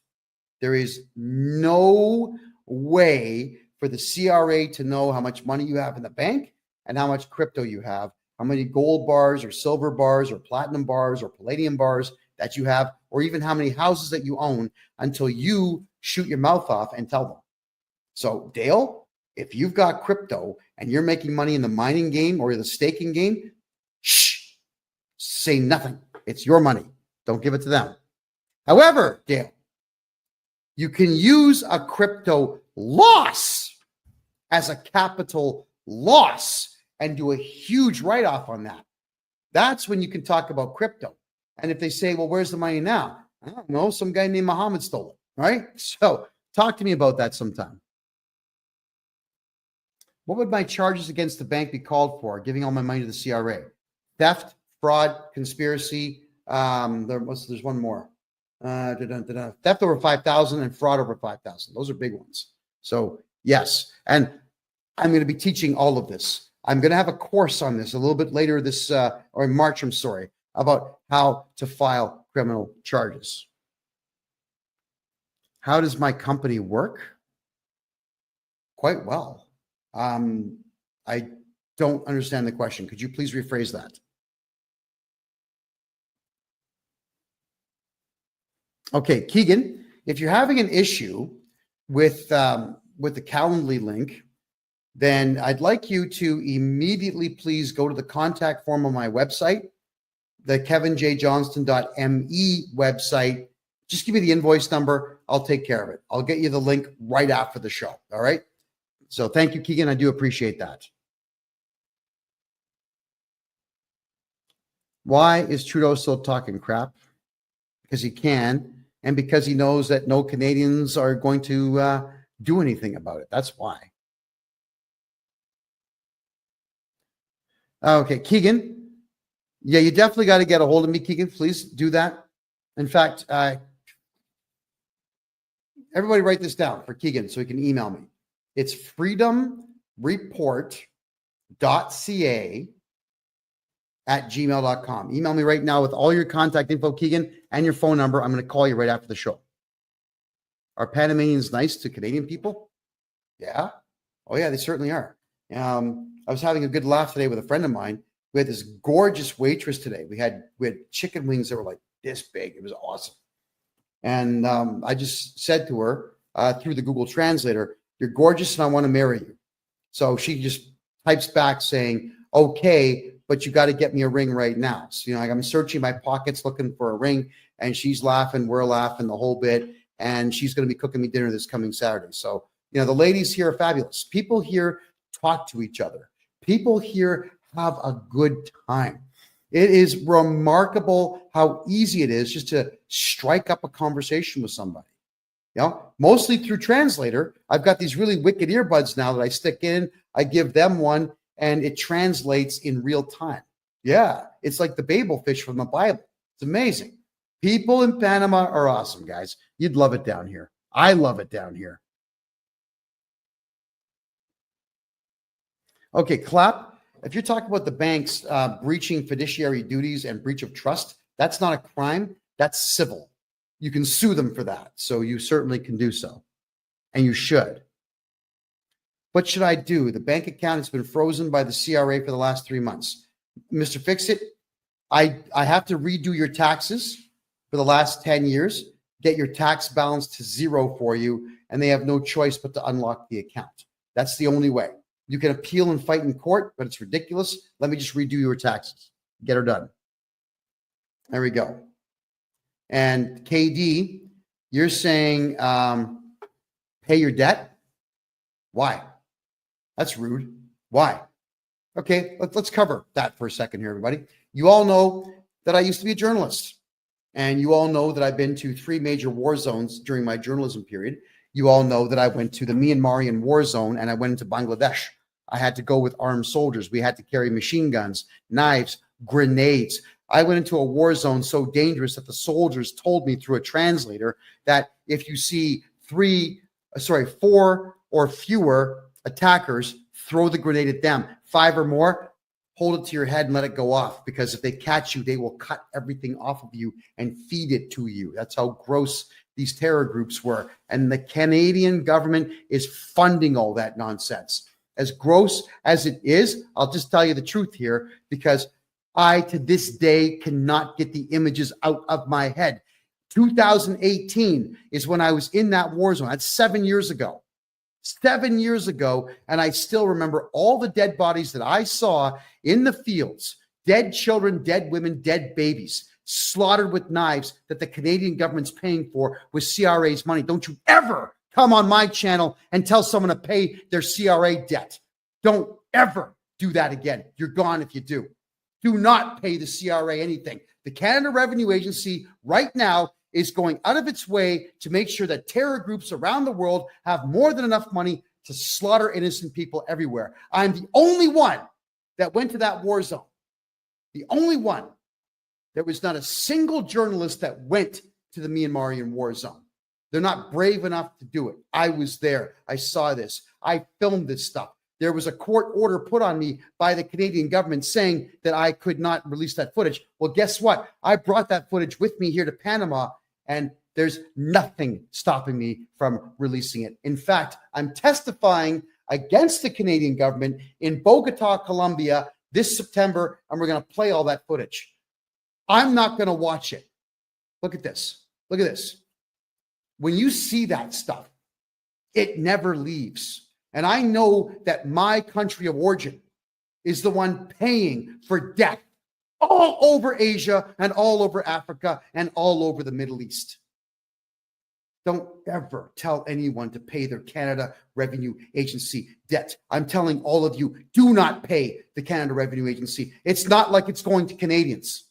There is no way for the CRA to know how much money you have in the bank and how much crypto you have, how many gold bars or silver bars or platinum bars or palladium bars that you have, or even how many houses that you own until you shoot your mouth off and tell them. So, Dale, if you've got crypto and you're making money in the mining game or the staking game, shh, say nothing. It's your money. Don't give it to them. However, Dale, you can use a crypto loss as a capital loss and do a huge write-off on that. That's when you can talk about crypto. And if they say, well, where's the money now? I don't know. Some guy named Muhammad stole it, right? So talk to me about that sometime. What would my charges against the bank be called for? Giving all my money to the CRA? Theft, fraud, conspiracy. There's one more. Theft over 5,000 and fraud over 5,000. Those are big ones. So yes, and I'm going to be teaching all of this. I'm going to have a course on this a little bit later this, or in March, I'm sorry, about how to file criminal charges. How does my company work? Quite well. I don't understand the question. Could you please rephrase that? Okay, Keegan, if you're having an issue with the Calendly link, then I'd like you to immediately please go to the contact form on my website, the KevinJJohnston.me website. Just give me the invoice number. I'll take care of it. I'll get you the link right after the show. All right. So thank you, Keegan. I do appreciate that. Why is Trudeau still talking crap? Because he can, and because he knows that no Canadians are going to do anything about it. That's why. Okay, Keegan. Yeah, you definitely got to get a hold of me, Keegan. Please do that. In fact, everybody write this down for Keegan so he can email me. It's freedomreport.ca@gmail.com. Email me right now with all your contact info, Keegan, and your phone number. I'm going to call you right after the show. Are Panamanians nice to Canadian people? Yeah. Oh, yeah, they certainly are. I was having a good laugh today with a friend of mine. We had this gorgeous waitress today. We had chicken wings that were like this big. It was awesome. And I just said to her through the Google Translator, "You're gorgeous and I want to marry you." So she just types back saying, "Okay, but you got to get me a ring right now." So, I'm searching my pockets looking for a ring, and she's laughing, we're laughing the whole bit, and she's going to be cooking me dinner this coming Saturday. So, the ladies here are fabulous. People here talk to each other. People here have a good time. It is remarkable how easy it is just to strike up a conversation with somebody. Mostly through Translator. I've got these really wicked earbuds now that I stick in. I give them one, and it translates in real time. Yeah, it's like the Babel fish from the Bible. It's amazing. People in Panama are awesome, guys. You'd love it down here. I love it down here. Okay, Clap. If you're talking about the banks breaching fiduciary duties and breach of trust, that's not a crime. That's civil. You can sue them for that. So you certainly can do so. And you should. What should I do? The bank account has been frozen by the CRA for the last 3 months. Mr. Fix-It, I have to redo your taxes for the last 10 years, get your tax balance to zero for you, and they have no choice but to unlock the account. That's the only way. You can appeal and fight in court, but it's ridiculous. Let me just redo your taxes. Get her done. There we go. And KD, you're saying pay your debt? Why? That's rude. Why? Okay, let's cover that for a second here, everybody. You all know that I used to be a journalist. And you all know that I've been to 3 major war zones during my journalism period. You all know that I went to the Myanmarian war zone and I went into Bangladesh. I had to go with armed soldiers. We had to carry machine guns, knives, grenades. I went into a war zone so dangerous that the soldiers told me through a translator that if you see 4 or fewer attackers, throw the grenade at them. 5 or more, hold it to your head and let it go off, because if they catch you, they will cut everything off of you and feed it to you. That's how gross these terror groups were. And the Canadian government is funding all that nonsense. As gross as it is, I'll just tell you the truth here, because I, to this day, cannot get the images out of my head. 2018 is when I was in that war zone. That's 7 years ago. 7 years ago, and I still remember all the dead bodies that I saw in the fields. Dead children, dead women, dead babies, slaughtered with knives that the Canadian government's paying for with CRA's money. Don't you ever come on my channel and tell someone to pay their CRA debt. Don't ever do that again. You're gone if you do. Do not pay the CRA anything. The Canada Revenue Agency right now is going out of its way to make sure that terror groups around the world have more than enough money to slaughter innocent people everywhere. I'm the only one that went to that war zone. The only one. There was not a single journalist that went to the Myanmarian war zone. They're not brave enough to do it. I was there. I saw this. I filmed this stuff. There was a court order put on me by the Canadian government saying that I could not release that footage. Well, guess what? I brought that footage with me here to Panama, and there's nothing stopping me from releasing it. In fact, I'm testifying against the Canadian government in Bogota, Colombia this September, and we're going to play all that footage. I'm not going to watch it. Look at this. Look at this. When you see that stuff, it never leaves. And I know that my country of origin is the one paying for death all over Asia and all over Africa and all over the Middle East. Don't ever tell anyone to pay their Canada Revenue Agency debt. I'm telling all of you, do not pay the Canada Revenue Agency. It's not like it's going to Canadians.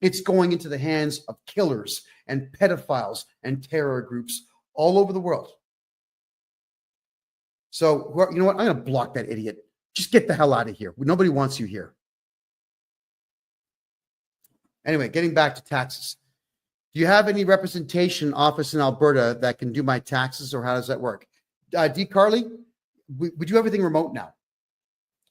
It's going into the hands of killers and pedophiles and terror groups all over the world. So, you know what? I'm going to block that idiot. Just get the hell out of here. Nobody wants you here. Anyway, getting back to taxes. Do you have any representation office in Alberta that can do my taxes, or how does that work? D. Carly, we do everything remote now.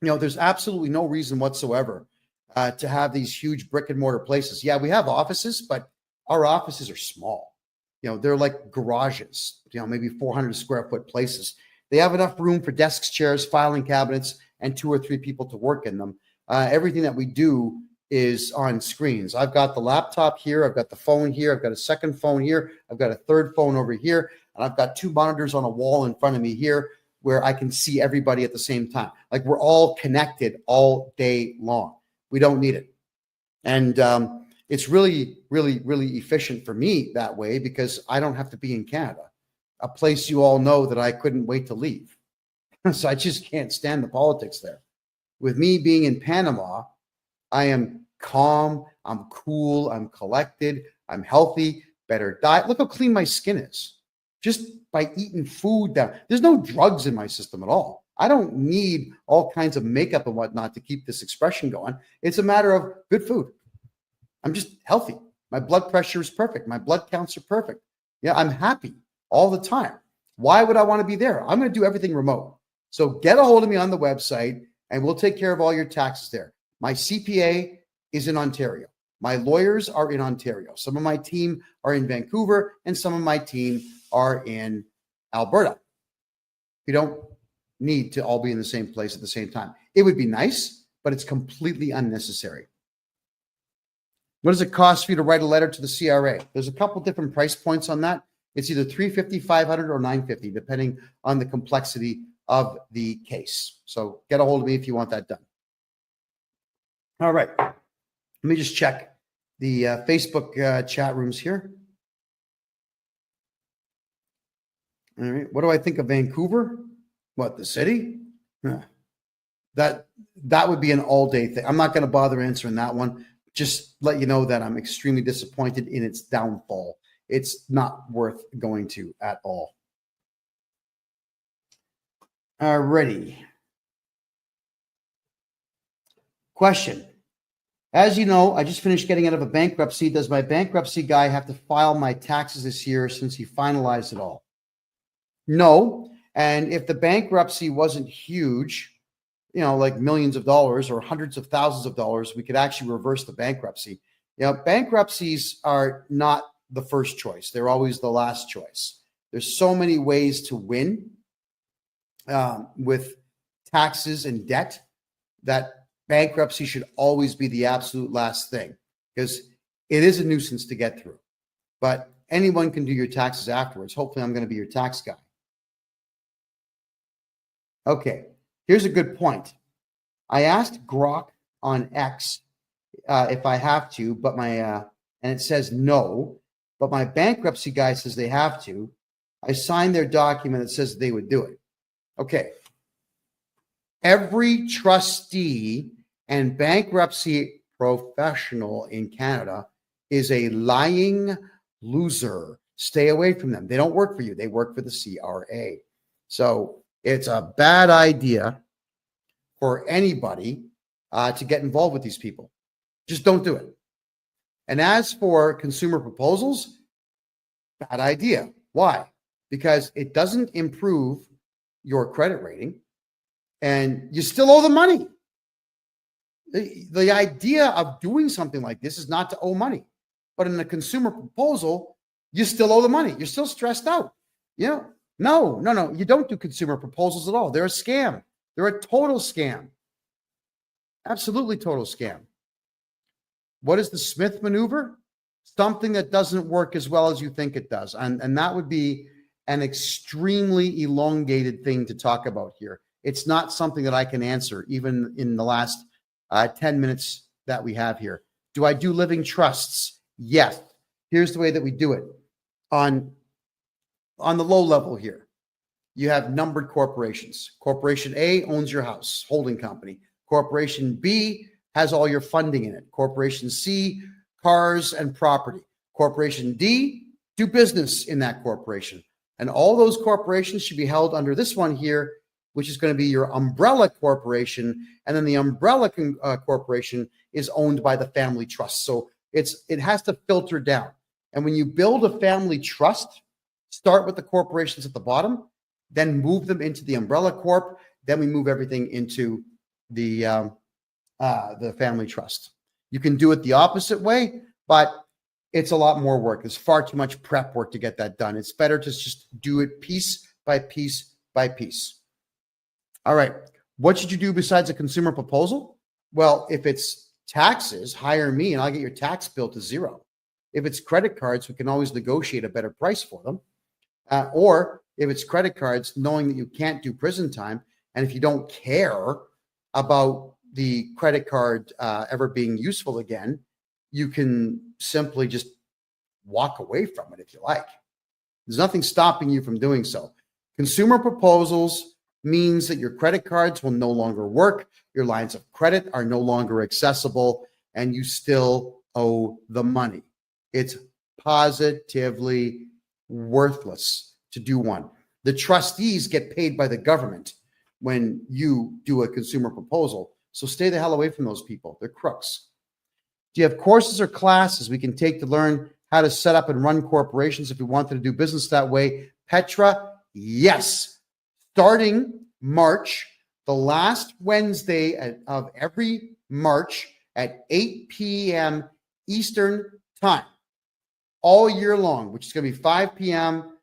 You know, there's absolutely no reason whatsoever to have these huge brick and mortar places. Yeah, we have offices, but our offices are small. You know, they're like garages, you know, maybe 400 square foot places. They have enough room for desks, chairs, filing cabinets, and 2 or 3 people to work in them. Everything that we do is on screens. I've got the laptop here. I've got the phone here. I've got a second phone here. I've got a third phone over here. And I've got 2 monitors on a wall in front of me here where I can see everybody at the same time. Like, we're all connected all day long. We don't need it. And it's really, really, really efficient for me that way, because I don't have to be in Canada, a place you all know that I couldn't wait to leave. So I just can't stand the politics there. With me being in Panama, I am calm, I'm cool, I'm collected, I'm healthy, better diet. Look how clean my skin is just by eating food that there's no drugs in my system at all. I don't need all kinds of makeup and whatnot to keep this expression going. It's a matter of good food. I'm just healthy. My blood pressure is perfect. My blood counts are perfect. Yeah, I'm happy all the time. Why would I want to be there? I'm going to do everything remote. So get a hold of me on the website and we'll take care of all your taxes there. My CPA is in Ontario. My lawyers are in Ontario. Some of my team are in Vancouver and some of my team are in Alberta. We don't need to all be in the same place at the same time. It would be nice, but it's completely unnecessary. What does it cost for you to write a letter to the CRA? There's a couple different price points on that. It's either $350, $500, or $950, depending on the complexity of the case. So get a hold of me if you want that done. All right. Let me just check the Facebook chat rooms here. All right. What do I think of Vancouver? What, the city? That would be an all-day thing. I'm not going to bother answering that one. just let you know that I'm extremely disappointed in its downfall. It's not worth going to at all. Alrighty. Question. As you know, I just finished getting out of a bankruptcy. Does my bankruptcy guy have to file my taxes this year since he finalized it all? No. And if the bankruptcy wasn't huge, like millions of dollars or hundreds of thousands of dollars, we could actually reverse the bankruptcy. Bankruptcies are not the first choice. They're always the last choice. There's so many ways to win with taxes and debt that bankruptcy should always be the absolute last thing, because it is a nuisance to get through. But anyone can do your taxes afterwards. Hopefully, I'm going to be your tax guy. Okay, here's a good point. I asked Grok on X if I have to, but and it says no, but my bankruptcy guy says they have to. I signed their document that says they would do it. Okay. Every trustee and bankruptcy professional in Canada is a lying loser. Stay away from them. They don't work for you. They work for the CRA. So it's a bad idea for anybody to get involved with these people. Just don't do it. And as for consumer proposals, bad idea. Why? Because it doesn't improve your credit rating, and you still owe the money. The idea of doing something like this is not to owe money. But in a consumer proposal, you still owe the money. You're still stressed out. No, you don't do consumer proposals at all. They're a scam. They're a total scam. Absolutely total scam. What is the Smith maneuver? Something that doesn't work as well as you think it does. And that would be an extremely elongated thing to talk about here. It's not something that I can answer, even in the last 10 minutes that we have here. Do I do living trusts? Yes. Here's the way that we do it. On the low level here, you have numbered corporations. Corporation A owns your house, holding company. Corporation B has all your funding in it. Corporation C, cars and property. Corporation D, do business in that corporation. And all those corporations should be held under this one here, which is going to be your umbrella corporation. And then the umbrella corporation is owned by the family trust. So it has to filter down. And when you build a family trust, start with the corporations at the bottom, then move them into the umbrella corp. Then we move everything into the family trust. You can do it the opposite way, but it's a lot more work. There's far too much prep work to get that done. It's better to just do it piece by piece by piece. All right. What should you do besides a consumer proposal? Well, if it's taxes, hire me and I'll get your tax bill to zero. If it's credit cards, we can always negotiate a better price for them. Or if it's credit cards, knowing that you can't do prison time, and if you don't care about the credit card ever being useful again, you can simply just walk away from it if you like. There's nothing stopping you from doing so. Consumer proposals means that your credit cards will no longer work, your lines of credit are no longer accessible, and you still owe the money. It's positively worthless to do one. The trustees get paid by the government when you do a consumer proposal. So stay the hell away from those people. They're crooks. Do you have courses or classes we can take to learn how to set up and run corporations if we wanted to do business that way? Petra, yes. Starting March, the last Wednesday of every March at 8 p.m. Eastern time, all year long, which is going to be 5 p.m.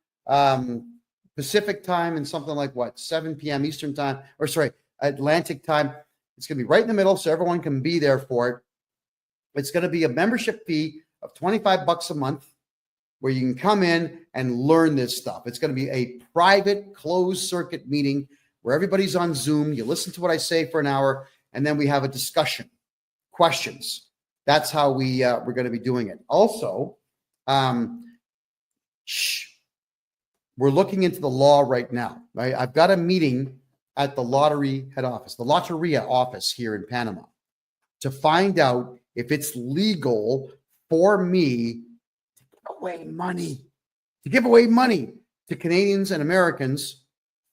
Pacific time and something like 7 p.m. Eastern time, or sorry, Atlantic time. It's going to be right in the middle so everyone can be there for it. It's going to be a membership fee of $25 a month where you can come in and learn this stuff. It's going to be a private closed circuit meeting where everybody's on Zoom. You listen to what I say for an hour, and then we have a discussion, questions. That's how we're going to be doing it. Also, we're looking into the law right now. Right? I've got a meeting at the lottery head office, the Lotteria office here in Panama, to find out if it's legal for me to give away money to Canadians and Americans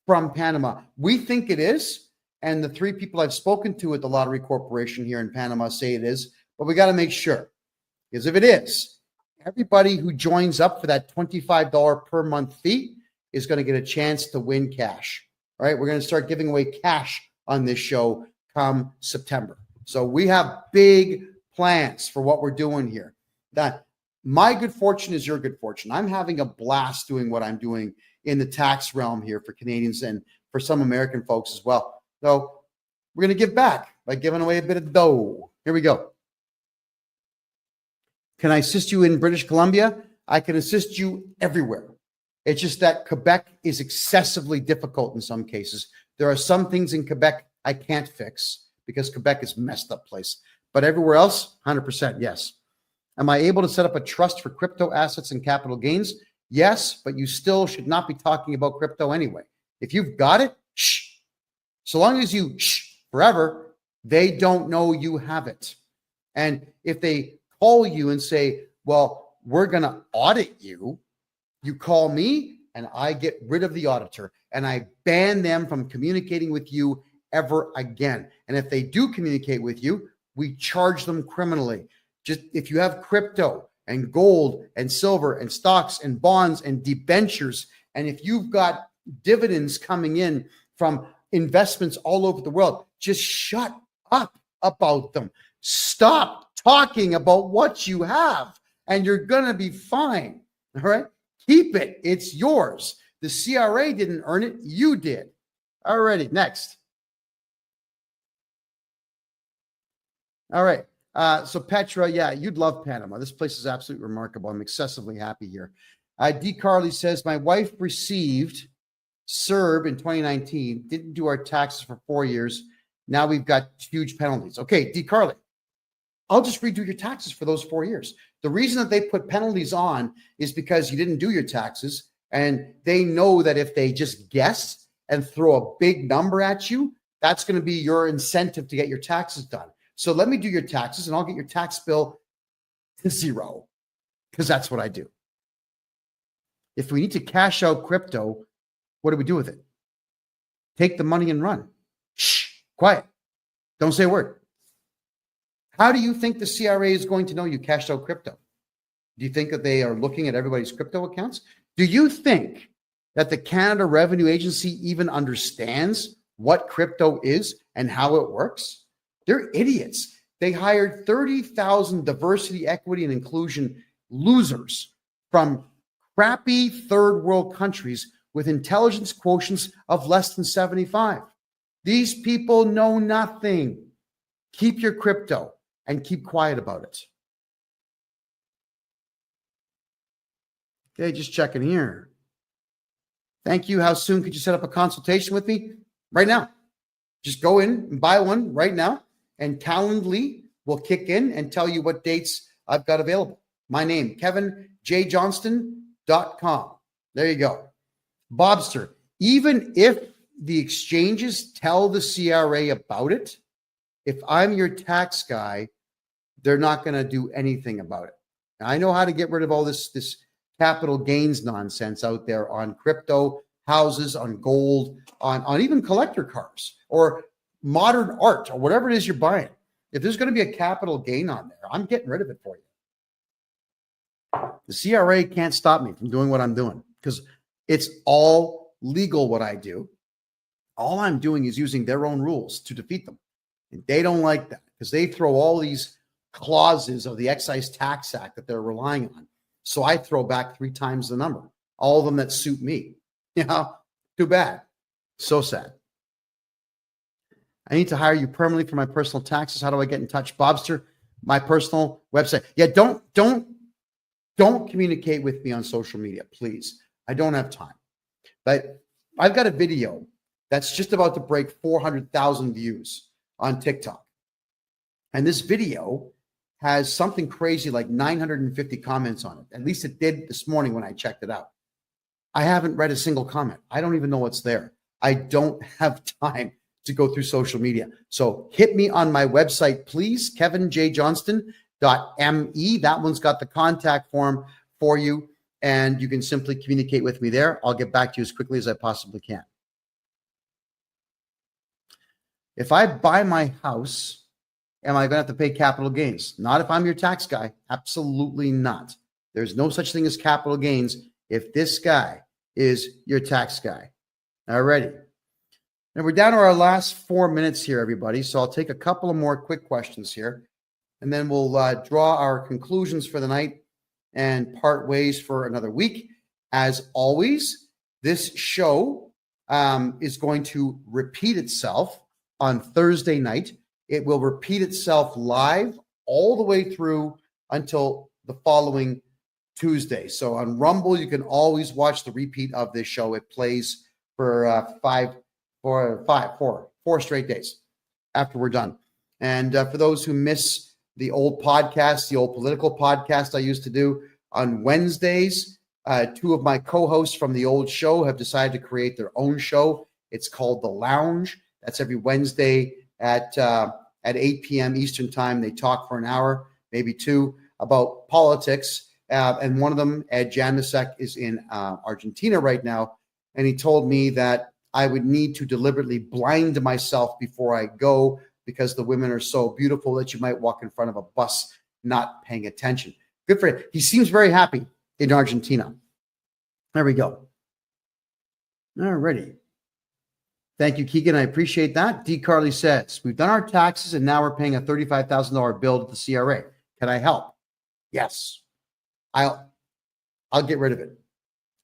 from Panama. We think it is, and the 3 people I've spoken to at the Lottery Corporation here in Panama say it is, but we got to make sure. Because if it is, everybody who joins up for that $25 per month fee is going to get a chance to win cash. All right, we're going to start giving away cash on this show come September. So we have big plans for what we're doing here. That my good fortune is your good fortune. I'm having a blast doing what I'm doing in the tax realm here for Canadians and for some American folks as well. So we're going to give back by giving away a bit of dough. Here we go. Can I assist you in British Columbia? I can assist you everywhere. It's just that Quebec is excessively difficult in some cases. There are some things in Quebec I can't fix because Quebec is a messed up place. But everywhere else, 100% yes. Am I able to set up a trust for crypto assets and capital gains? Yes, but you still should not be talking about crypto anyway. If you've got it, shh. So long as you shh forever, they don't know you have it. And if they call you and say, well, we're going to audit you, you call me and I get rid of the auditor and I ban them from communicating with you ever again. And if they do communicate with you, we charge them criminally. Just if you have crypto and gold and silver and stocks and bonds and debentures, and if you've got dividends coming in from investments all over the world, just shut up about them. Stop talking about what you have and you're going to be fine. All right. Keep it. It's yours. The CRA didn't earn it. You did. All righty. Next. All right. So Petra, yeah, you'd love Panama. This place is absolutely remarkable. I'm excessively happy here. D. Carly says, my wife received CERB in 2019, didn't do our taxes for 4 years. Now we've got huge penalties. Okay, D. Carly, I'll just redo your taxes for those 4 years. The reason that they put penalties on is because you didn't do your taxes, and they know that if they just guess and throw a big number at you, that's going to be your incentive to get your taxes done. So let me do your taxes and I'll get your tax bill to zero because that's what I do. If we need to cash out crypto, what do we do with it? Take the money and run. Shh, quiet. Don't say a word. How do you think the CRA is going to know you cashed out crypto? Do you think that they are looking at everybody's crypto accounts? Do you think that the Canada Revenue Agency even understands what crypto is and how it works? They're idiots. They hired 30,000 diversity, equity, and inclusion losers from crappy third world countries with intelligence quotients of less than 75. These people know nothing. Keep your crypto and keep quiet about it. Okay, just checking here. Thank you. How soon could you set up a consultation with me? Right now. Just go in and buy one right now. And Calendly will kick in and tell you what dates I've got available. My name, KevinJJohnston.com. There you go. Bobster, even if the exchanges tell the CRA about it, if I'm your tax guy, they're not going to do anything about it. Now, I know how to get rid of all this capital gains nonsense out there on crypto, houses, on gold, on even collector cars or modern art or whatever it is you're buying. If there's going to be a capital gain on there, I'm getting rid of it for you. The CRA can't stop me from doing what I'm doing because it's all legal what I do. All I'm doing is using their own rules to defeat them. And they don't like that because they throw all these clauses of the Excise Tax Act that they're relying on. So I throw back 3 times the number, all of them that suit me. You know, too bad. So sad. I need to hire you permanently for my personal taxes. How do I get in touch? Bobster, my personal website. Yeah, don't communicate with me on social media, please. I don't have time. But I've got a video that's just about to break 400,000 views on TikTok. And this video has something crazy like 950 comments on it. At least it did this morning when I checked it out. I haven't read a single comment. I don't even know what's there. I don't have time to go through social media. So hit me on my website, please, KevinJJohnston.me. That one's got the contact form for you, and you can simply communicate with me there. I'll get back to you as quickly as I possibly can. If I buy my house, am I going to have to pay capital gains? Not if I'm your tax guy. Absolutely not. There's no such thing as capital gains if this guy is your tax guy. Alrighty. Now we're down to our last 4 minutes here, everybody. So I'll take a couple of more quick questions here, and then we'll draw our conclusions for the night and part ways for another week. As always, this show is going to repeat itself on Thursday night. It will repeat itself live all the way through until the following Tuesday. So on Rumble, you can always watch the repeat of this show. It plays for four straight days after we're done. And for those who miss the old podcast, the old political podcast I used to do on Wednesdays, two of my co-hosts from the old show have decided to create their own show. It's called The Lounge. That's every Wednesday at 8 p.m. Eastern time. They talk for an hour, maybe two, about politics. And one of them, Ed Janusek, is in Argentina right now. And he told me that I would need to deliberately blind myself before I go because the women are so beautiful that you might walk in front of a bus not paying attention. Good for him. He seems very happy in Argentina. There we go. All righty. Thank you, Keegan. I appreciate that. D. Carly says, we've done our taxes and now we're paying a $35,000 bill to the CRA. Can I help? Yes. I'll get rid of it.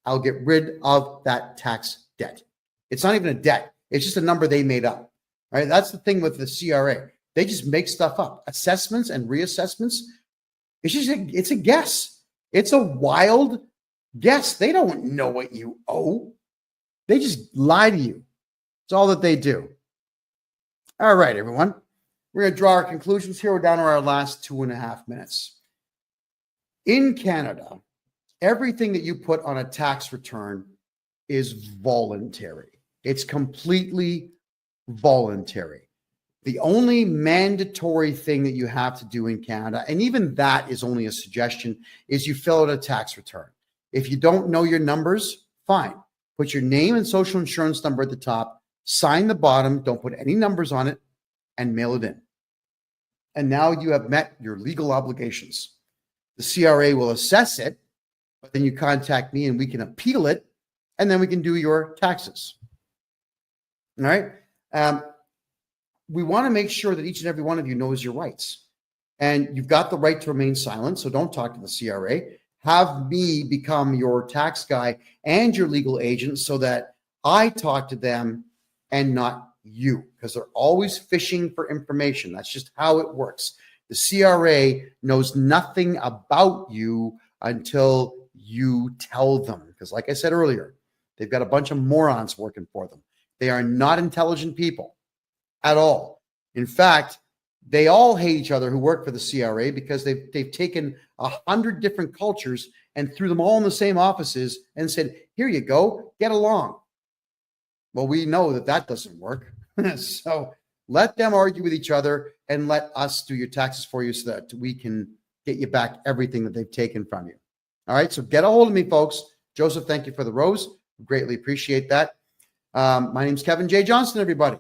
I'll get rid of that tax debt. It's not even a debt. It's just a number they made up. Right? That's the thing with the CRA. They just make stuff up. Assessments and reassessments. It's a guess. It's a wild guess. They don't know what you owe. They just lie to you. It's all that they do. All right, everyone. We're going to draw our conclusions here. We're down to our last 2.5 minutes. In Canada, everything that you put on a tax return is voluntary. It's completely voluntary. The only mandatory thing that you have to do in Canada, and even that is only a suggestion, is you fill out a tax return. If you don't know your numbers, fine. Put your name and social insurance number at the top, sign the bottom, don't put any numbers on it, and mail it in. And now you have met your legal obligations. The CRA will assess it, but then you contact me and we can appeal it, and then we can do your taxes. All right? We want to make sure that each and every one of you knows your rights. And you've got the right to remain silent, so don't talk to the CRA. Have me become your tax guy and your legal agent so that I talk to them and not you, because they're always fishing for information. That's just how it works. The CRA knows nothing about you until you tell them. Because like I said earlier, they've got a bunch of morons working for them. They are not intelligent people at all. In fact, they all hate each other who work for the CRA because they've taken 100 different cultures and threw them all in the same offices and said, here you go, get along. Well, we know that doesn't work. So let them argue with each other and let us do your taxes for you so that we can get you back everything that they've taken from you. All right, so get a hold of me, folks. Joseph, thank you for the rose. Greatly appreciate that. My name's Kevin J. Johnston, everybody.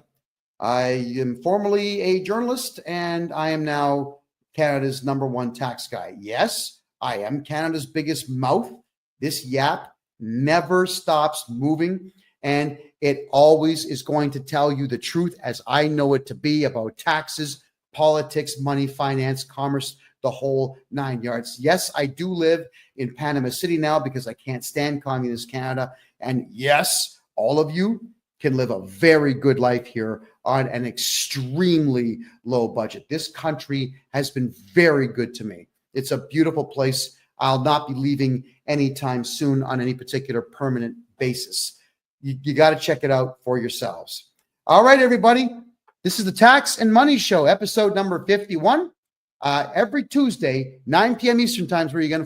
I am formerly a journalist, and I am now Canada's #1 tax guy. Yes, I am Canada's biggest mouth. This yap never stops moving, and it always is going to tell you the truth as I know it to be about taxes, politics, money, finance, commerce, the whole 9 yards. Yes, I do live in Panama City now because I can't stand communist Canada. And yes, all of you can live a very good life here on an extremely low budget. This country has been very good to me. It's a beautiful place. I'll not be leaving anytime soon on any particular permanent basis. You got to check it out for yourselves. All right, everybody. This is the Tax and Money Show, episode number 51. Every Tuesday, 9 p.m. Eastern time is where you're going to